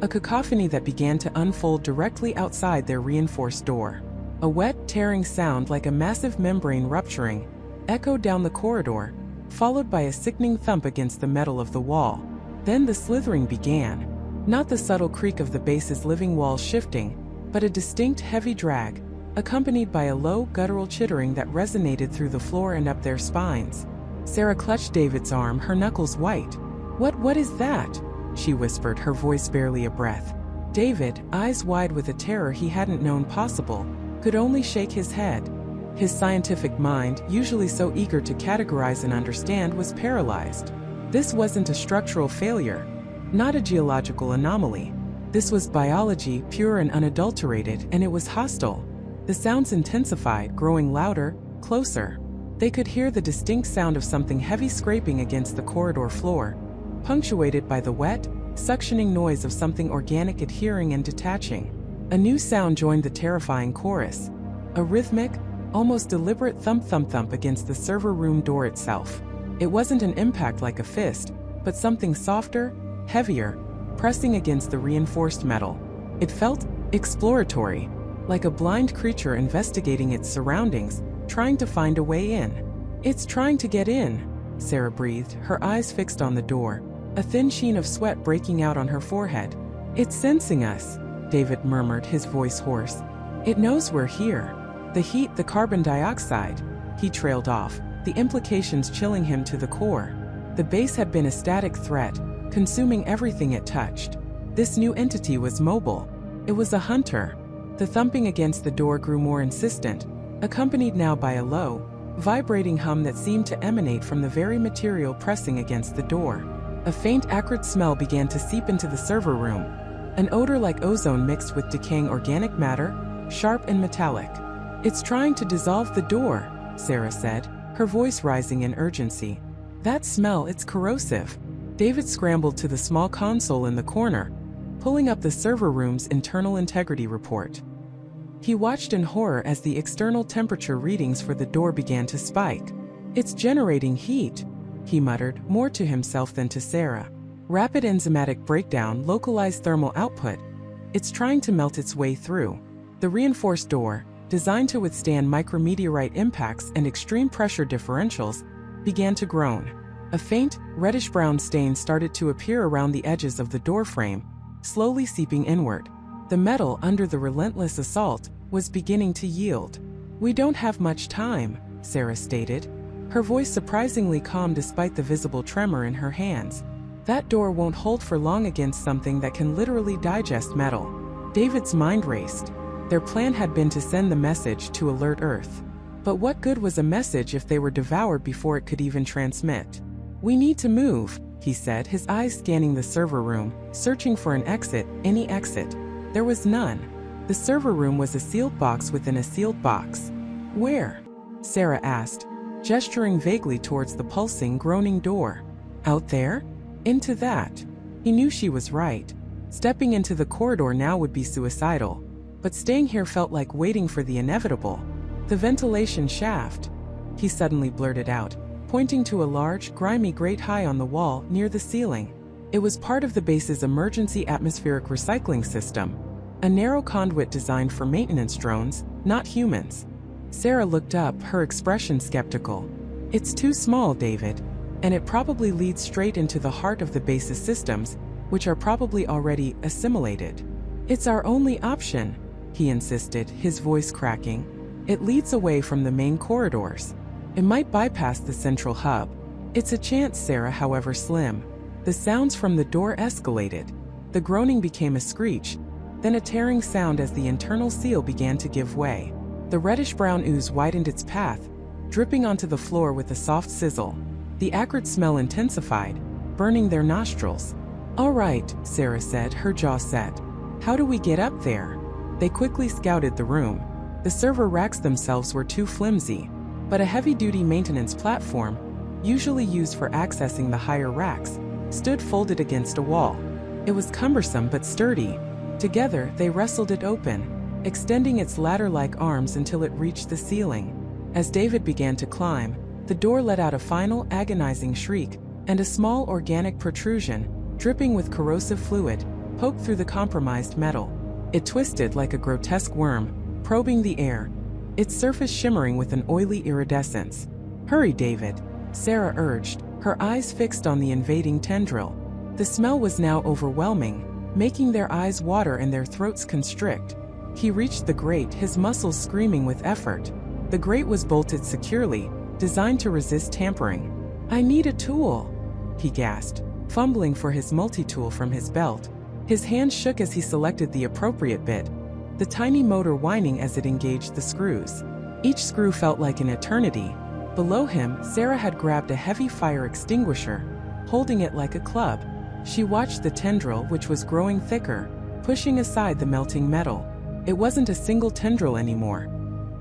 a cacophony that began to unfold directly outside their reinforced door. A wet, tearing sound like a massive membrane rupturing echoed down the corridor, followed by a sickening thump against the metal of the wall. Then the slithering began. Not the subtle creak of the base's living walls shifting, but a distinct heavy drag, accompanied by a low, guttural chittering that resonated through the floor and up their spines. Sarah clutched David's arm, her knuckles white. What is that?" she whispered, her voice barely a breath. David, eyes wide with a terror he hadn't known possible, could only shake his head. His scientific mind, usually so eager to categorize and understand, was paralyzed. This wasn't a structural failure, not a geological anomaly. This was biology, pure and unadulterated, and it was hostile. The sounds intensified, growing louder, closer. They could hear the distinct sound of something heavy scraping against the corridor floor, punctuated by the wet, suctioning noise of something organic adhering and detaching. A new sound joined the terrifying chorus, a rhythmic, almost deliberate thump-thump-thump against the server room door itself. It wasn't an impact like a fist, but something softer, heavier, pressing against the reinforced metal. It felt exploratory, like a blind creature investigating its surroundings, trying to find a way in. "It's trying to get in," Sarah breathed, her eyes fixed on the door, a thin sheen of sweat breaking out on her forehead. "It's sensing us," David murmured, his voice hoarse. "It knows we're here. The heat, the carbon dioxide." He trailed off, the implications chilling him to the core. The base had been a static threat, consuming everything it touched. This new entity was mobile. It was a hunter. The thumping against the door grew more insistent, accompanied now by a low, vibrating hum that seemed to emanate from the very material pressing against the door. A faint acrid smell began to seep into the server room, an odor like ozone mixed with decaying organic matter, sharp and metallic. "It's trying to dissolve the door," Sarah said, her voice rising in urgency. "That smell, it's corrosive." David scrambled to the small console in the corner, pulling up the server room's internal integrity report. He watched in horror as the external temperature readings for the door began to spike. "It's generating heat," he muttered, more to himself than to Sarah. "Rapid enzymatic breakdown, localized thermal output. It's trying to melt its way through." The reinforced door, designed to withstand micrometeorite impacts and extreme pressure differentials, began to groan. A faint, reddish-brown stain started to appear around the edges of the doorframe, slowly seeping inward. The metal under the relentless assault was beginning to yield. "We don't have much time," Sarah stated, her voice surprisingly calm despite the visible tremor in her hands. "That door won't hold for long against something that can literally digest metal." David's mind raced. Their plan had been to send the message to alert Earth. But what good was a message if they were devoured before it could even transmit? "We need to move," he said, his eyes scanning the server room, searching for an exit, any exit. There was none. The server room was a sealed box within a sealed box. "Where?" Sarah asked, gesturing vaguely towards the pulsing, groaning door. "Out there? Into that." He knew she was right. Stepping into the corridor now would be suicidal. But staying here felt like waiting for the inevitable. "The ventilation shaft," he suddenly blurted out, pointing to a large, grimy grate high on the wall near the ceiling. It was part of the base's emergency atmospheric recycling system, a narrow conduit designed for maintenance drones, not humans. Sarah looked up, her expression skeptical. "It's too small, David, and it probably leads straight into the heart of the base's systems, which are probably already assimilated." "It's our only option," he insisted, his voice cracking. "It leads away from the main corridors. It might bypass the central hub." "It's a chance, Sarah, however slim." The sounds from the door escalated. The groaning became a screech, then a tearing sound as the internal seal began to give way. The reddish-brown ooze widened its path, dripping onto the floor with a soft sizzle. The acrid smell intensified, burning their nostrils. "All right," Sarah said, her jaw set. "How do we get up there?" They quickly scouted the room. The server racks themselves were too flimsy, but a heavy-duty maintenance platform, usually used for accessing the higher racks, stood folded against a wall. It was cumbersome but sturdy. Together, they wrestled it open, extending its ladder-like arms until it reached the ceiling. As David began to climb, the door let out a final, agonizing shriek, and a small organic protrusion, dripping with corrosive fluid, poked through the compromised metal. It twisted like a grotesque worm, probing the air, its surface shimmering with an oily iridescence. "Hurry, David," Sarah urged, her eyes fixed on the invading tendril. The smell was now overwhelming, making their eyes water and their throats constrict. He reached the grate, his muscles screaming with effort. The grate was bolted securely, designed to resist tampering. "I need a tool," he gasped, fumbling for his multi-tool from his belt. His hand shook as he selected the appropriate bit, the tiny motor whining as it engaged the screws. Each screw felt like an eternity. Below him, Sarah had grabbed a heavy fire extinguisher, holding it like a club. She watched the tendril, which was growing thicker, pushing aside the melting metal. It wasn't a single tendril anymore.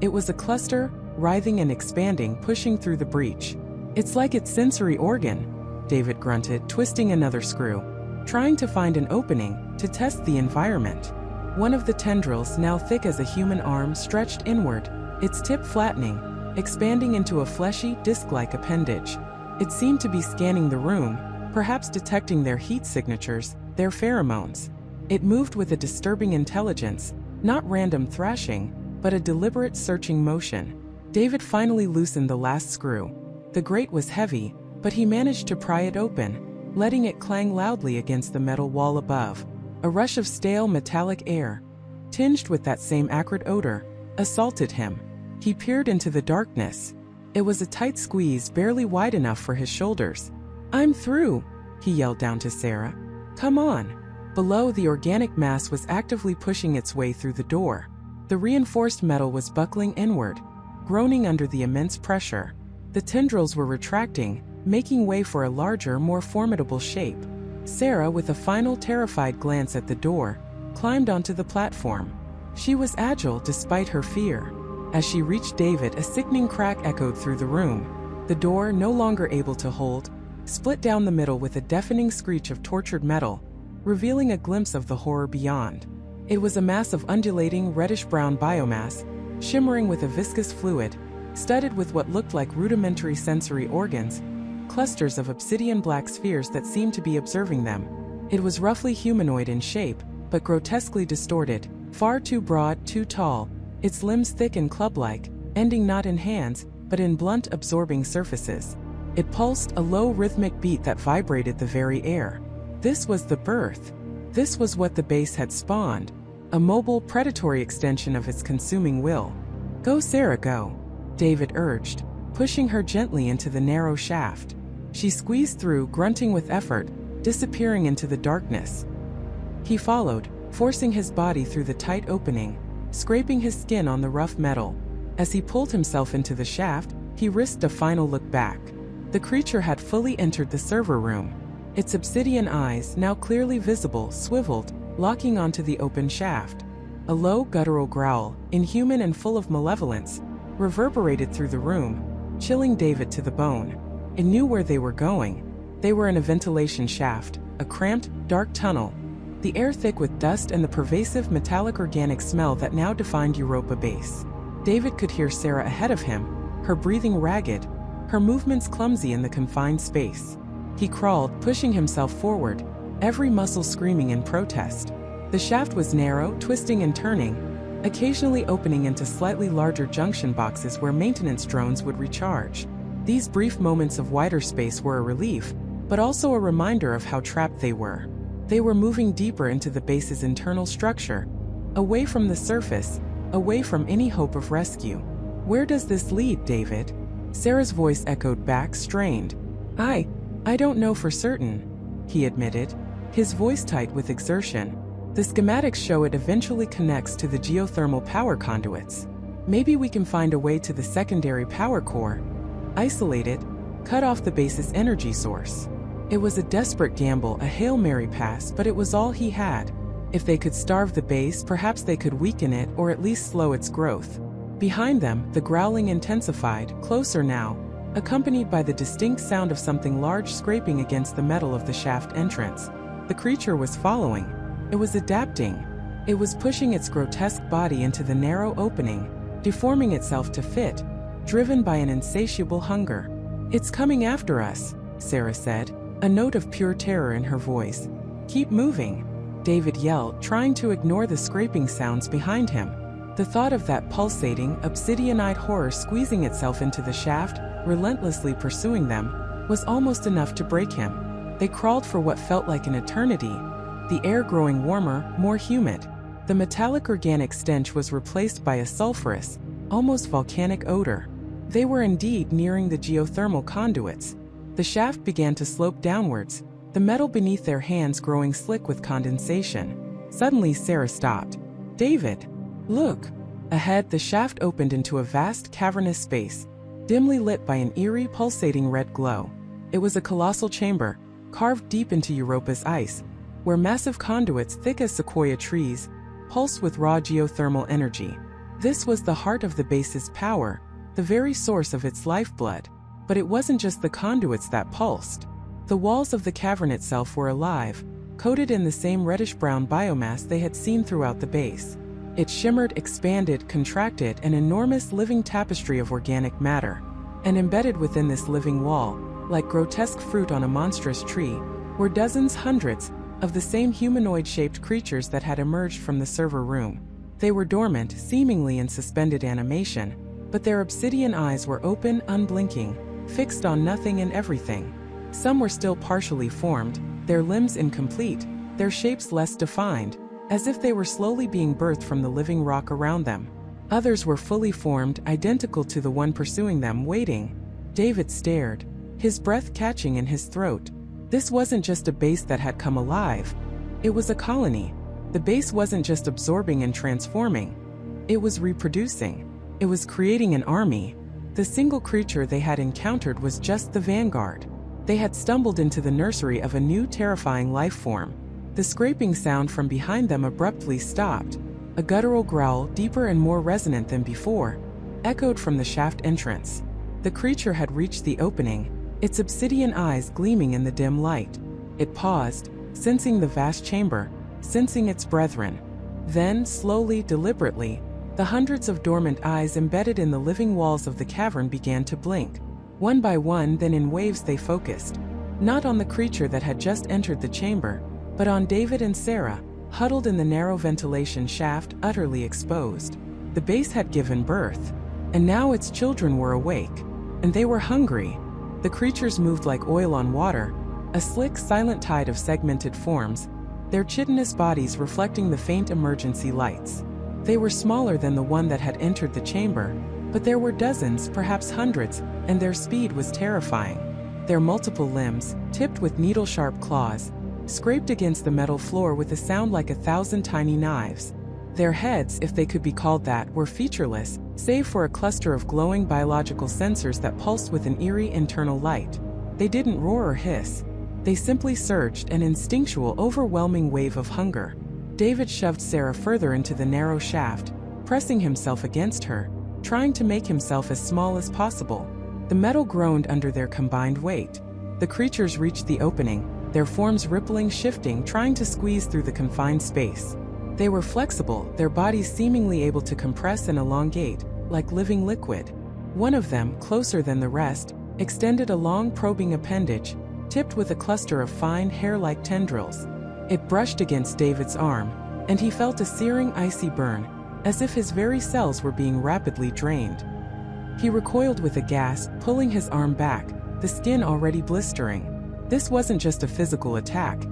It was a cluster, writhing and expanding, pushing through the breach. "It's like its sensory organ," David grunted, twisting another screw, trying to find an opening to test the environment. One of the tendrils, now thick as a human arm, stretched inward, its tip flattening, expanding into a fleshy, disc-like appendage. It seemed to be scanning the room, perhaps detecting their heat signatures, their pheromones. It moved with a disturbing intelligence, not random thrashing, but a deliberate searching motion. David finally loosened the last screw. The grate was heavy, but he managed to pry it open, letting it clang loudly against the metal wall above. A rush of stale metallic air, tinged with that same acrid odor, assaulted him. He peered into the darkness. It was a tight squeeze, barely wide enough for his shoulders. "I'm through," he yelled down to Sarah. "Come on." Below, the organic mass was actively pushing its way through the door. The reinforced metal was buckling inward, groaning under the immense pressure. The tendrils were retracting, making way for a larger, more formidable shape. Sarah, with a final terrified glance at the door, climbed onto the platform. She was agile despite her fear. As she reached David, a sickening crack echoed through the room. The door, no longer able to hold, split down the middle with a deafening screech of tortured metal, revealing a glimpse of the horror beyond. It was a mass of undulating, reddish-brown biomass, shimmering with a viscous fluid, studded with what looked like rudimentary sensory organs, clusters of obsidian-black spheres that seemed to be observing them. It was roughly humanoid in shape, but grotesquely distorted, far too broad, too tall, its limbs thick and club-like, ending not in hands, but in blunt absorbing surfaces. It pulsed, a low rhythmic beat that vibrated the very air. This was the birth. This was what the base had spawned, a mobile, predatory extension of its consuming will. "Go, Sarah, go," David urged, pushing her gently into the narrow shaft. She squeezed through, grunting with effort, disappearing into the darkness. He followed, forcing his body through the tight opening, scraping his skin on the rough metal. As he pulled himself into the shaft, he risked a final look back. The creature had fully entered the server room. Its obsidian eyes, now clearly visible, swiveled, locking onto the open shaft. A low, guttural growl, inhuman and full of malevolence, reverberated through the room, chilling David to the bone. It knew where they were going. They were in a ventilation shaft, a cramped, dark tunnel, the air thick with dust and the pervasive metallic organic smell that now defined Europa Base. David could hear Sarah ahead of him, her breathing ragged, her movements clumsy in the confined space. He crawled, pushing himself forward, every muscle screaming in protest. The shaft was narrow, twisting and turning, occasionally opening into slightly larger junction boxes where maintenance drones would recharge. These brief moments of wider space were a relief, but also a reminder of how trapped they were. They were moving deeper into the base's internal structure, away from the surface, away from any hope of rescue. "Where does this lead, David?" Sarah's voice echoed back, strained. I don't know for certain," he admitted, his voice tight with exertion. "The schematics show it eventually connects to the geothermal power conduits. Maybe we can find a way to the secondary power core, isolate it, cut off the base's energy source." It was a desperate gamble, a Hail Mary pass, but it was all he had. If they could starve the base, perhaps they could weaken it or at least slow its growth. Behind them, the growling intensified, closer now, accompanied by the distinct sound of something large scraping against the metal of the shaft entrance. The creature was following. It was adapting. It was pushing its grotesque body into the narrow opening, deforming itself to fit, driven by an insatiable hunger. "It's coming after us," Sarah said, a note of pure terror in her voice. "Keep moving," David yelled, trying to ignore the scraping sounds behind him. The thought of that pulsating, obsidian-eyed horror squeezing itself into the shaft, relentlessly pursuing them, was almost enough to break him. They crawled for what felt like an eternity, the air growing warmer, more humid. The metallic organic stench was replaced by a sulfurous, almost volcanic odor. They were indeed nearing the geothermal conduits. The shaft began to slope downwards, the metal beneath their hands growing slick with condensation. Suddenly Sarah stopped. "David, look!" Ahead, the shaft opened into a vast, cavernous space, dimly lit by an eerie, pulsating red glow. It was a colossal chamber, carved deep into Europa's ice, where massive conduits thick as sequoia trees pulsed with raw geothermal energy. This was the heart of the base's power, the very source of its lifeblood. But it wasn't just the conduits that pulsed. The walls of the cavern itself were alive, coated in the same reddish-brown biomass they had seen throughout the base. It shimmered, expanded, contracted, an enormous living tapestry of organic matter. And embedded within this living wall, like grotesque fruit on a monstrous tree, were dozens, hundreds, of the same humanoid-shaped creatures that had emerged from the server room. They were dormant, seemingly in suspended animation, but their obsidian eyes were open, unblinking, fixed on nothing and everything. Some were still partially formed, their limbs incomplete, their shapes less defined, as if they were slowly being birthed from the living rock around them. Others were fully formed, identical to the one pursuing them, waiting. David stared, his breath catching in his throat. This wasn't just a base that had come alive. It was a colony. The base wasn't just absorbing and transforming. It was reproducing. It was creating an army. The single creature they had encountered was just the vanguard. They had stumbled into the nursery of a new terrifying life form. The scraping sound from behind them abruptly stopped. A guttural growl, deeper and more resonant than before, echoed from the shaft entrance. The creature had reached the opening, its obsidian eyes gleaming in the dim light. It paused, sensing the vast chamber, sensing its brethren. Then, slowly, deliberately, the hundreds of dormant eyes embedded in the living walls of the cavern began to blink. One by one, then in waves they focused. Not on the creature that had just entered the chamber, but on David and Sarah, huddled in the narrow ventilation shaft, utterly exposed. The base had given birth, and now its children were awake, and they were hungry. The creatures moved like oil on water, a slick, silent tide of segmented forms, their chitinous bodies reflecting the faint emergency lights. They were smaller than the one that had entered the chamber, but there were dozens, perhaps hundreds, and their speed was terrifying. Their multiple limbs, tipped with needle-sharp claws, scraped against the metal floor with a sound like 1,000 tiny knives. Their heads, if they could be called that, were featureless, save for a cluster of glowing biological sensors that pulsed with an eerie internal light. They didn't roar or hiss. They simply surged, an instinctual, overwhelming wave of hunger. David shoved Sarah further into the narrow shaft, pressing himself against her, trying to make himself as small as possible. The metal groaned under their combined weight. The creatures reached the opening, their forms rippling, shifting, trying to squeeze through the confined space. They were flexible, their bodies seemingly able to compress and elongate, like living liquid. One of them, closer than the rest, extended a long probing appendage, tipped with a cluster of fine, hair-like tendrils. It brushed against David's arm, and he felt a searing, icy burn, as if his very cells were being rapidly drained. He recoiled with a gasp, pulling his arm back, the skin already blistering. This wasn't just a physical attack.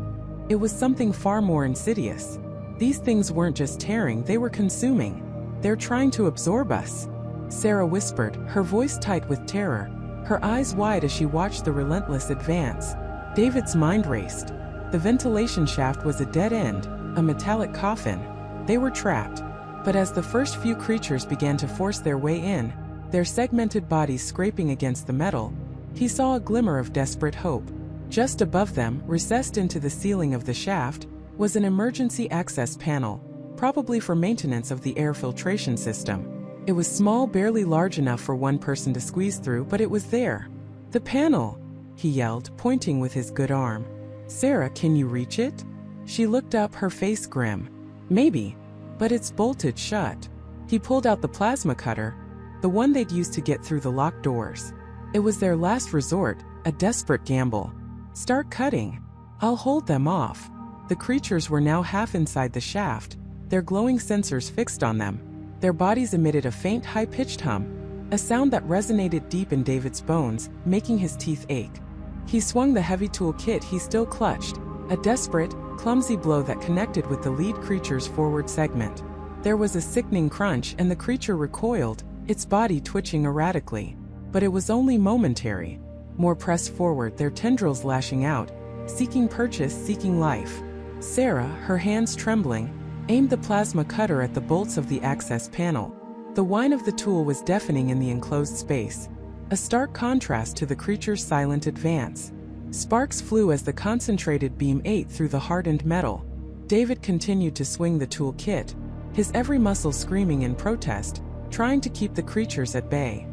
It was something far more insidious. These things weren't just tearing, they were consuming. They're trying to absorb us, Sarah whispered, her voice tight with terror, her eyes wide as she watched the relentless advance. David's mind raced. The ventilation shaft was a dead end, a metallic coffin. They were trapped. But as the first few creatures began to force their way in, their segmented bodies scraping against the metal, he saw a glimmer of desperate hope. Just above them, recessed into the ceiling of the shaft, was an emergency access panel, probably for maintenance of the air filtration system. It was small, barely large enough for one person to squeeze through, but it was there. "The panel!" he yelled, pointing with his good arm. "Sarah, can you reach it?" She looked up, her face grim. "Maybe, but it's bolted shut." He pulled out the plasma cutter, the one they'd used to get through the locked doors. It was their last resort, a desperate gamble. "Start cutting. I'll hold them off." The creatures were now half inside the shaft, their glowing sensors fixed on them. Their bodies emitted a faint, high-pitched hum, a sound that resonated deep in David's bones, making his teeth ache. He swung the heavy tool kit he still clutched, a desperate, clumsy blow that connected with the lead creature's forward segment. There was a sickening crunch and the creature recoiled, its body twitching erratically. But it was only momentary. More pressed forward, their tendrils lashing out, seeking purchase, seeking life. Sarah, her hands trembling, aimed the plasma cutter at the bolts of the access panel. The whine of the tool was deafening in the enclosed space, a stark contrast to the creature's silent advance. Sparks flew as the concentrated beam ate through the hardened metal. David continued to swing the tool kit, his every muscle screaming in protest, trying to keep the creatures at bay.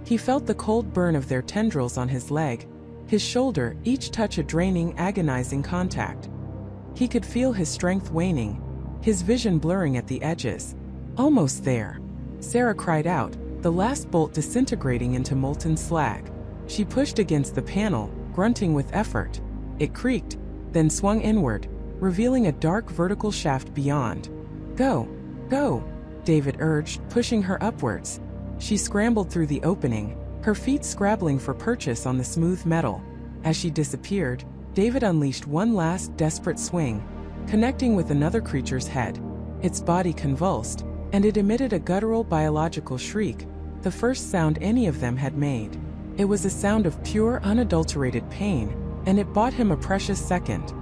He felt the cold burn of their tendrils on his leg, his shoulder, each touch a draining, agonizing contact. He could feel his strength waning, his vision blurring at the edges. "Almost there," Sarah cried out, the last bolt disintegrating into molten slag. She pushed against the panel, grunting with effort. It creaked, then swung inward, revealing a dark vertical shaft beyond. "Go, go," David urged, pushing her upwards. She scrambled through the opening, her feet scrabbling for purchase on the smooth metal. As she disappeared, David unleashed one last, desperate swing, connecting with another creature's head. Its body convulsed, and it emitted a guttural biological shriek, the first sound any of them had made. It was a sound of pure, unadulterated pain, and it bought him a precious second.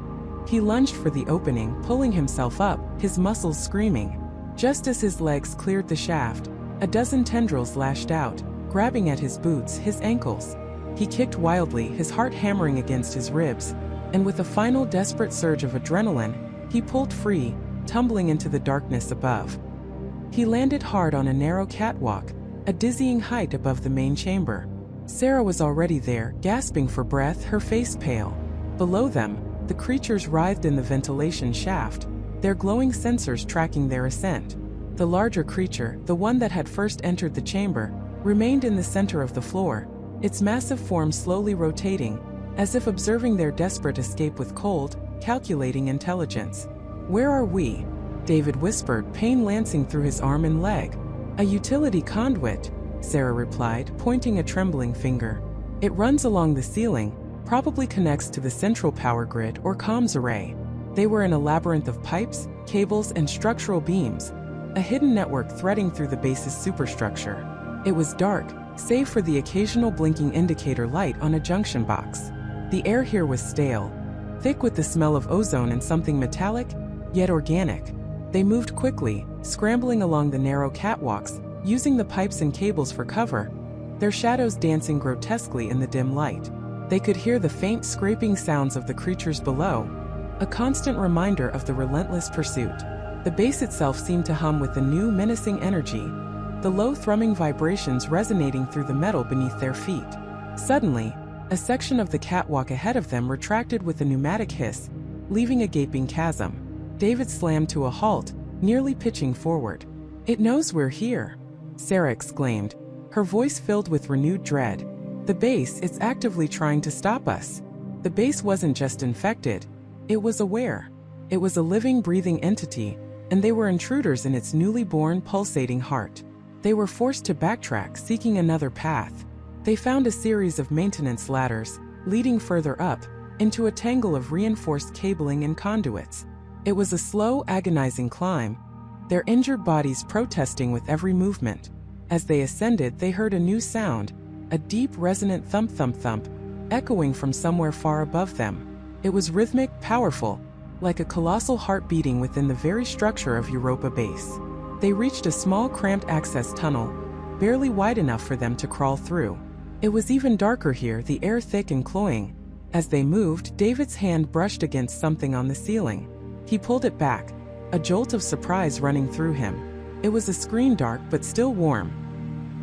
He lunged for the opening, pulling himself up, his muscles screaming. Just as his legs cleared the shaft, a dozen tendrils lashed out, grabbing at his boots, his ankles. He kicked wildly, his heart hammering against his ribs, and with a final desperate surge of adrenaline, he pulled free, tumbling into the darkness above. He landed hard on a narrow catwalk, a dizzying height above the main chamber. Sarah was already there, gasping for breath, her face pale. Below them, the creatures writhed in the ventilation shaft, their glowing sensors tracking their ascent. The larger creature, the one that had first entered the chamber, remained in the center of the floor, its massive form slowly rotating, as if observing their desperate escape with cold, calculating intelligence. "Where are we?" David whispered, pain lancing through his arm and leg. "A utility conduit," Sarah replied, pointing a trembling finger. "It runs along the ceiling, probably connects to the central power grid or comms array." They were in a labyrinth of pipes, cables, and structural beams, a hidden network threading through the base's superstructure. It was dark, save for the occasional blinking indicator light on a junction box. The air here was stale, thick with the smell of ozone and something metallic, yet organic. They moved quickly, scrambling along the narrow catwalks, using the pipes and cables for cover, their shadows dancing grotesquely in the dim light. They could hear the faint scraping sounds of the creatures below, a constant reminder of the relentless pursuit. The base itself seemed to hum with a new, menacing energy, the low thrumming vibrations resonating through the metal beneath their feet. Suddenly, a section of the catwalk ahead of them retracted with a pneumatic hiss, leaving a gaping chasm. David slammed to a halt, nearly pitching forward. "It knows we're here," Sarah exclaimed, her voice filled with renewed dread. "The base, it's actively trying to stop us." The base wasn't just infected, it was aware. It was a living, breathing entity, and they were intruders in its newly born, pulsating heart. They were forced to backtrack, seeking another path. They found a series of maintenance ladders, leading further up, into a tangle of reinforced cabling and conduits. It was a slow, agonizing climb, their injured bodies protesting with every movement. As they ascended, they heard a new sound, a deep, resonant thump-thump-thump, echoing from somewhere far above them. It was rhythmic, powerful, like a colossal heart beating within the very structure of Europa Base. They reached a small, cramped access tunnel, barely wide enough for them to crawl through. It was even darker here, the air thick and cloying. As they moved, David's hand brushed against something on the ceiling. He pulled it back, a jolt of surprise running through him. It was a screen, dark but still warm.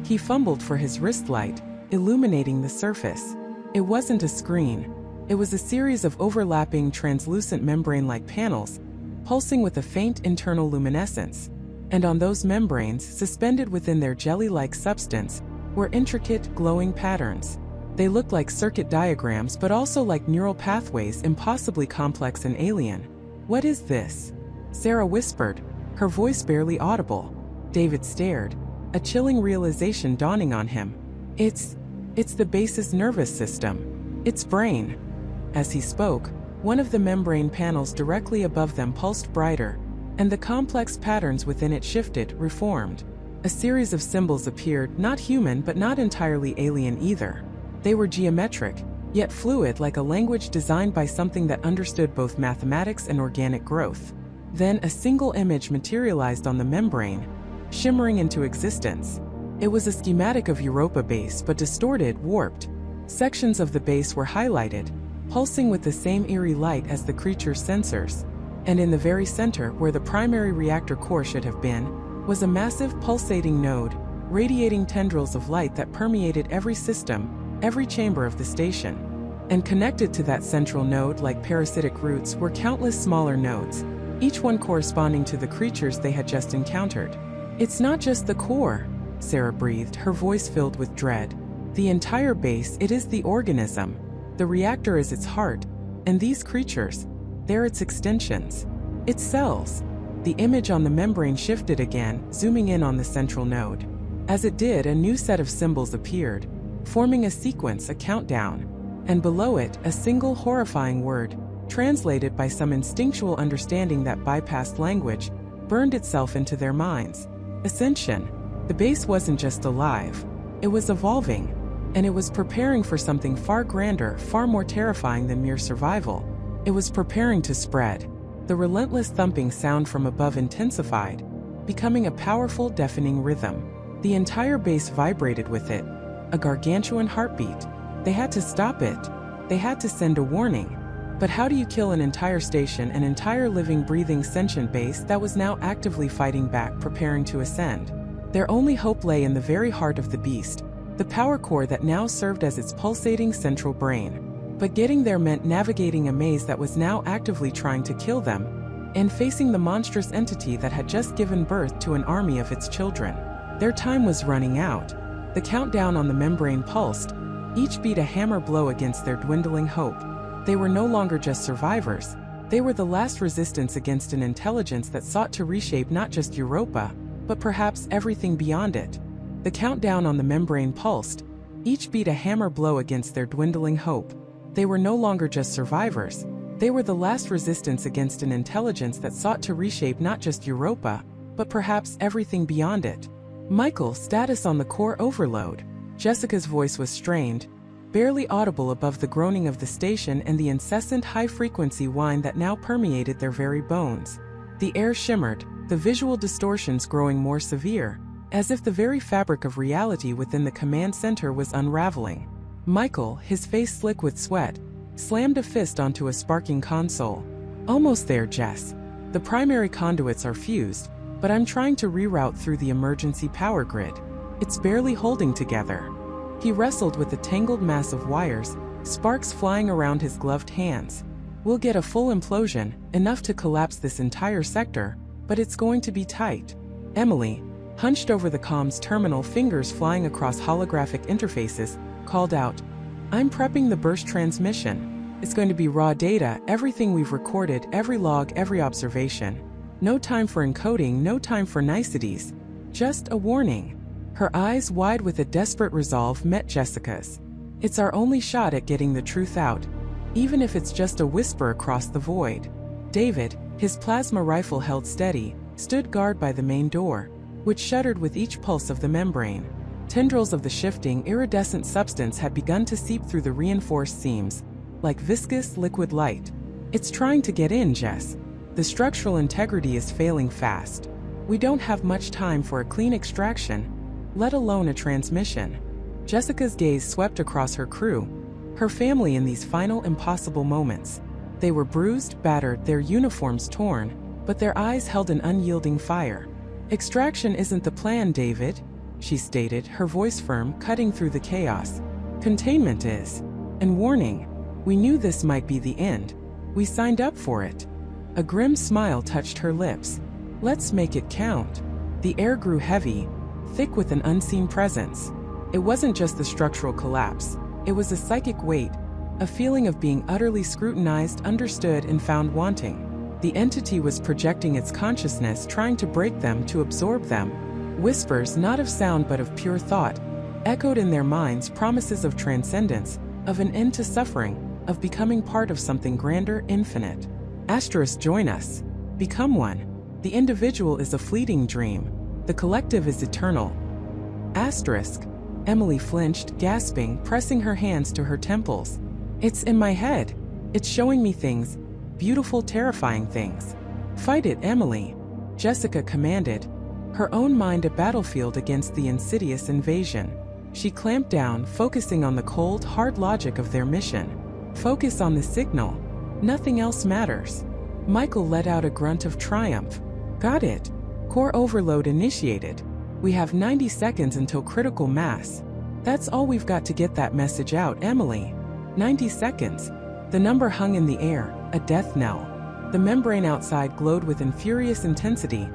He fumbled for his wrist light, illuminating the surface. It wasn't a screen. It was a series of overlapping, translucent membrane-like panels, pulsing with a faint internal luminescence. And on those membranes, suspended within their jelly-like substance, were intricate, glowing patterns. They looked like circuit diagrams but also like neural pathways, impossibly complex and alien. "What is this?" Sarah whispered, her voice barely audible. David stared, a chilling realization dawning on him. It's the base's nervous system. Its brain." As he spoke, one of the membrane panels directly above them pulsed brighter, and the complex patterns within it shifted, reformed. A series of symbols appeared, not human but not entirely alien either. They were geometric, yet fluid, like a language designed by something that understood both mathematics and organic growth. Then a single image materialized on the membrane, shimmering into existence. It was a schematic of Europa Base, but distorted, warped. Sections of the base were highlighted, pulsing with the same eerie light as the creature's sensors. And in the very center, where the primary reactor core should have been, was a massive pulsating node, radiating tendrils of light that permeated every system, every chamber of the station. And connected to that central node, like parasitic roots, were countless smaller nodes, each one corresponding to the creatures they had just encountered. "It's not just the core," Sarah breathed, her voice filled with dread. "The entire base, it is the organism. The reactor is its heart, and these creatures, they're its extensions. Its cells." The image on the membrane shifted again, zooming in on the central node. As it did, a new set of symbols appeared, forming a sequence, a countdown. And below it, a single horrifying word, translated by some instinctual understanding that bypassed language, burned itself into their minds. Ascension. The base wasn't just alive. It was evolving. And it was preparing for something far grander, far more terrifying than mere survival. It was preparing to spread. The relentless thumping sound from above intensified, becoming a powerful, deafening rhythm. The entire base vibrated with it, a gargantuan heartbeat. They had to stop it. They had to send a warning. But how do you kill an entire station, an entire living, breathing, sentient base that was now actively fighting back, preparing to ascend? Their only hope lay in the very heart of the beast, the power core that now served as its pulsating central brain. But getting there meant navigating a maze that was now actively trying to kill them, and facing the monstrous entity that had just given birth to an army of its children. Their time was running out. The countdown on the membrane pulsed, each beat a hammer blow against their dwindling hope. They were no longer just survivors. They were the last resistance against an intelligence that sought to reshape not just Europa, but perhaps everything beyond it. The countdown on the membrane pulsed, each beat a hammer blow against their dwindling hope. They were no longer just survivors. They were the last resistance against an intelligence that sought to reshape not just Europa, but perhaps everything beyond it. Michael, status on the core overload. Jessica's voice was strained, barely audible above the groaning of the station and the incessant high-frequency whine that now permeated their very bones. The air shimmered, the visual distortions growing more severe, as if the very fabric of reality within the command center was unraveling. Michael, his face slick with sweat, slammed a fist onto a sparking console. Almost there, Jess. The primary conduits are fused, but I'm trying to reroute through the emergency power grid. It's barely holding together. He wrestled with the tangled mass of wires, sparks flying around his gloved hands. We'll get a full implosion, enough to collapse this entire sector, but it's going to be tight. Emily, hunched over the comms terminal, fingers flying across holographic interfaces, called out, "I'm prepping the burst transmission. It's going to be raw data, everything we've recorded, every log, every observation. No time for encoding, no time for niceties. Just a warning." Her eyes, wide with a desperate resolve, met Jessica's. "It's our only shot at getting the truth out, even if it's just a whisper across the void." David, his plasma rifle held steady, stood guard by the main door, which shuddered with each pulse of the membrane. Tendrils of the shifting, iridescent substance had begun to seep through the reinforced seams, like viscous, liquid light. "It's trying to get in, Jess. The structural integrity is failing fast. We don't have much time for a clean extraction, let alone a transmission." Jessica's gaze swept across her crew, her family in these final impossible moments. They were bruised, battered, their uniforms torn, but their eyes held an unyielding fire. "Extraction isn't the plan, David," she stated, her voice firm, cutting through the chaos. "Containment is. And warning, we knew this might be the end. We signed up for it." A grim smile touched her lips. "Let's make it count." The air grew heavy, thick with an unseen presence. It wasn't just the structural collapse. It was a psychic weight, a feeling of being utterly scrutinized, understood, and found wanting. The entity was projecting its consciousness, trying to break them, to absorb them. Whispers, not of sound but of pure thought, echoed in their minds, promises of transcendence, of an end to suffering, of becoming part of something grander, infinite. Asterisk, join us. Become one. The individual is a fleeting dream. The collective is eternal. Asterisk. Emily flinched, gasping, pressing her hands to her temples. "It's in my head. It's showing me things. Beautiful, terrifying things." "Fight it, Emily," Jessica commanded, her own mind a battlefield against the insidious invasion. She clamped down, focusing on the cold, hard logic of their mission. "Focus on the signal. Nothing else matters." Michael let out a grunt of triumph. "Got it. Core overload initiated. We have 90 seconds until critical mass. That's all we've got to get that message out, Emily." 90 seconds. The number hung in the air, a death knell. The membrane outside glowed with furious intensity,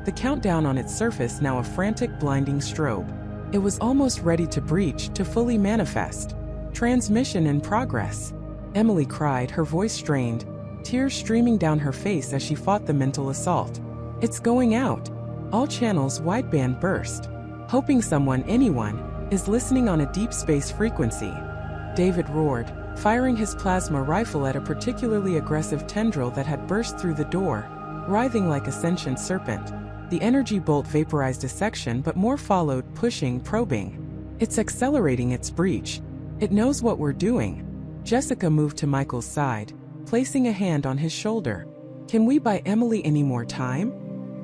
the countdown on its surface now a frantic, blinding strobe. It was almost ready to breach, to fully manifest. "Transmission in progress," Emily cried, her voice strained, tears streaming down her face as she fought the mental assault. "It's going out. All channels, wideband burst. Hoping someone, anyone, is listening on a deep space frequency." David roared, firing his plasma rifle at a particularly aggressive tendril that had burst through the door, writhing like a sentient serpent. The energy bolt vaporized a section, but more followed, pushing, probing. "It's accelerating its breach. It knows what we're doing." Jessica moved to Michael's side, placing a hand on his shoulder. "Can we buy Emily any more time?"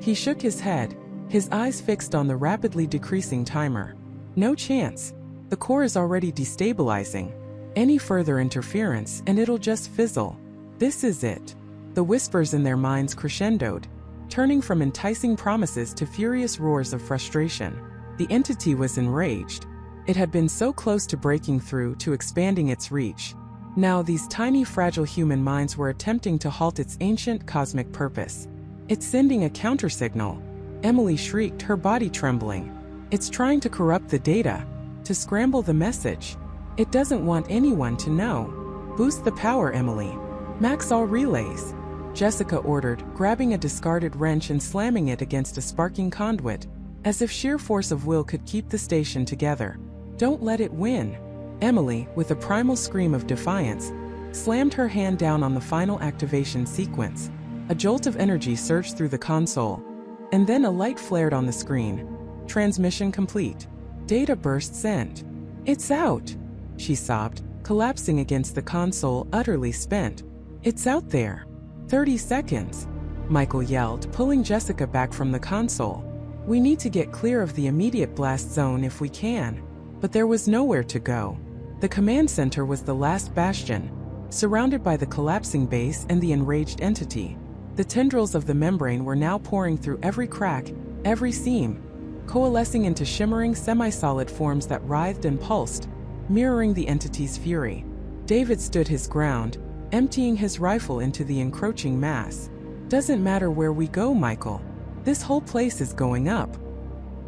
He shook his head, his eyes fixed on the rapidly decreasing timer. "No chance. The core is already destabilizing. Any further interference, and it'll just fizzle. This is it." The whispers in their minds crescendoed, turning from enticing promises to furious roars of frustration. The entity was enraged. It had been so close to breaking through, to expanding its reach. Now these tiny, fragile human minds were attempting to halt its ancient cosmic purpose. "It's sending a countersignal," Emily shrieked, her body trembling. "It's trying to corrupt the data, to scramble the message. It doesn't want anyone to know." "Boost the power, Emily. Max all relays," Jessica ordered, grabbing a discarded wrench and slamming it against a sparking conduit, as if sheer force of will could keep the station together. "Don't let it win." Emily, with a primal scream of defiance, slammed her hand down on the final activation sequence. A jolt of energy surged through the console, and then a light flared on the screen. "Transmission complete. Data burst sent." "It's out," she sobbed, collapsing against the console, utterly spent. "It's out there." 30 seconds, Michael yelled, pulling Jessica back from the console. "We need to get clear of the immediate blast zone if we can." But there was nowhere to go. The command center was the last bastion, surrounded by the collapsing base and the enraged entity. The tendrils of the membrane were now pouring through every crack, every seam, coalescing into shimmering semi-solid forms that writhed and pulsed, mirroring the entity's fury. David stood his ground, emptying his rifle into the encroaching mass. "Doesn't matter where we go, Michael. This whole place is going up."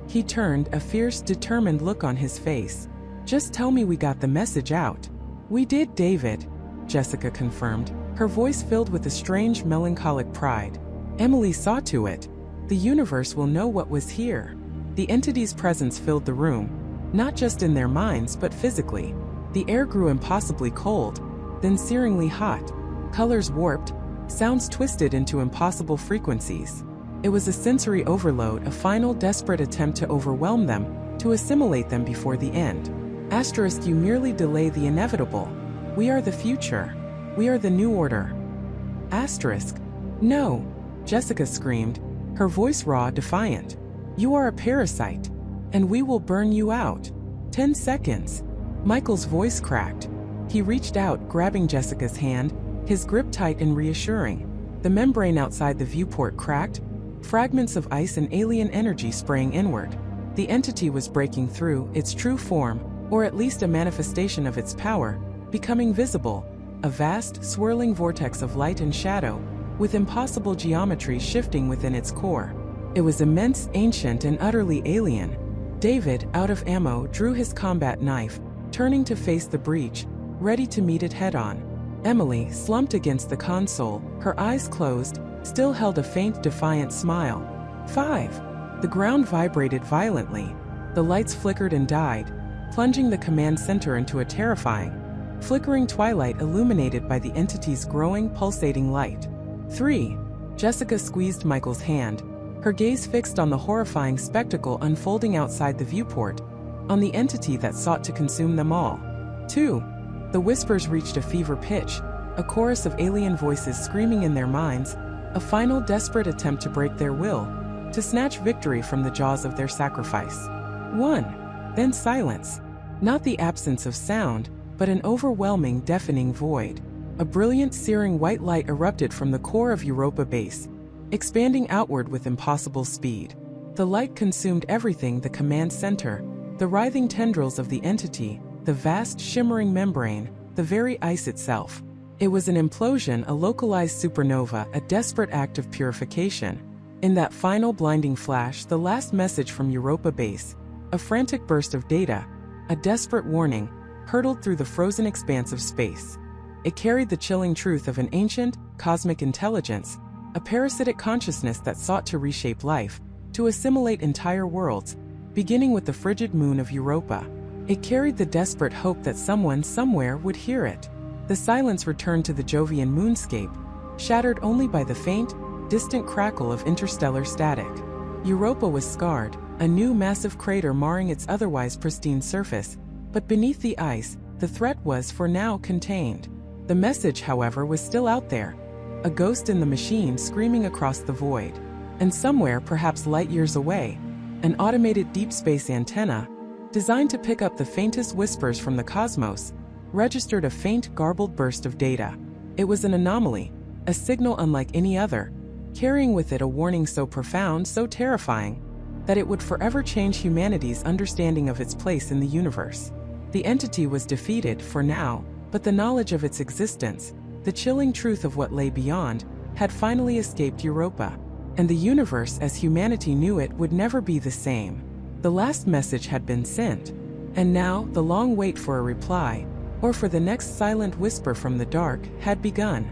He turned, a fierce, determined look on his face. "Just tell me we got the message out." "We did, David," Jessica confirmed, her voice filled with a strange, melancholic pride. "Emily saw to it. The universe will know what was here." The entity's presence filled the room, not just in their minds but physically. The air grew impossibly cold, then searingly hot. Colors warped, sounds twisted into impossible frequencies. It was a sensory overload, a final desperate attempt to overwhelm them, to assimilate them before the end. Asterisk, you merely delay the inevitable. We are the future. We are the new order. Asterisk. No, Jessica screamed, her voice raw, defiant. You are a parasite, and we will burn you out. 10 seconds. Michael's voice cracked. He reached out, grabbing Jessica's hand, his grip tight and reassuring. The membrane outside the viewport cracked, fragments of ice and alien energy spraying inward. The entity was breaking through, its true form, or at least a manifestation of its power, becoming visible, a vast, swirling vortex of light and shadow, with impossible geometry shifting within its core. It was immense, ancient, and utterly alien. David, out of ammo, drew his combat knife, turning to face the breach, ready to meet it head-on. Emily, slumped against the console, her eyes closed, still held a faint, defiant smile. 5. The ground vibrated violently. The lights flickered and died, plunging the command center into a terrifying, flickering twilight illuminated by the entity's growing, pulsating light. 3. Jessica squeezed Michael's hand, her gaze fixed on the horrifying spectacle unfolding outside the viewport, on the entity that sought to consume them all. 2. The whispers reached a fever pitch, a chorus of alien voices screaming in their minds, a final desperate attempt to break their will, to snatch victory from the jaws of their sacrifice. 1. Then silence. Not the absence of sound, but an overwhelming, deafening void. A brilliant, searing white light erupted from the core of Europa Base, expanding outward with impossible speed. The light consumed everything: the command center, the writhing tendrils of the entity, the vast, shimmering membrane, the very ice itself. It was an implosion, a localized supernova, a desperate act of purification. In that final blinding flash, the last message from Europa Base, a frantic burst of data, a desperate warning, hurtled through the frozen expanse of space. It carried the chilling truth of an ancient, cosmic intelligence, a parasitic consciousness that sought to reshape life, to assimilate entire worlds, beginning with the frigid moon of Europa. It carried the desperate hope that someone somewhere would hear it. The silence returned to the Jovian moonscape, shattered only by the faint, distant crackle of interstellar static. Europa was scarred, a new massive crater marring its otherwise pristine surface, but beneath the ice, the threat was for now contained. The message, however, was still out there, a ghost in the machine screaming across the void. And somewhere, perhaps light years away, an automated deep space antenna, designed to pick up the faintest whispers from the cosmos, registered a faint, garbled burst of data. It was an anomaly, a signal unlike any other, carrying with it a warning so profound, so terrifying, that it would forever change humanity's understanding of its place in the universe. The entity was defeated for now, but the knowledge of its existence, the chilling truth of what lay beyond, had finally escaped Europa. And the universe as humanity knew it would never be the same. The last message had been sent, and now the long wait for a reply, or for the next silent whisper from the dark, had begun.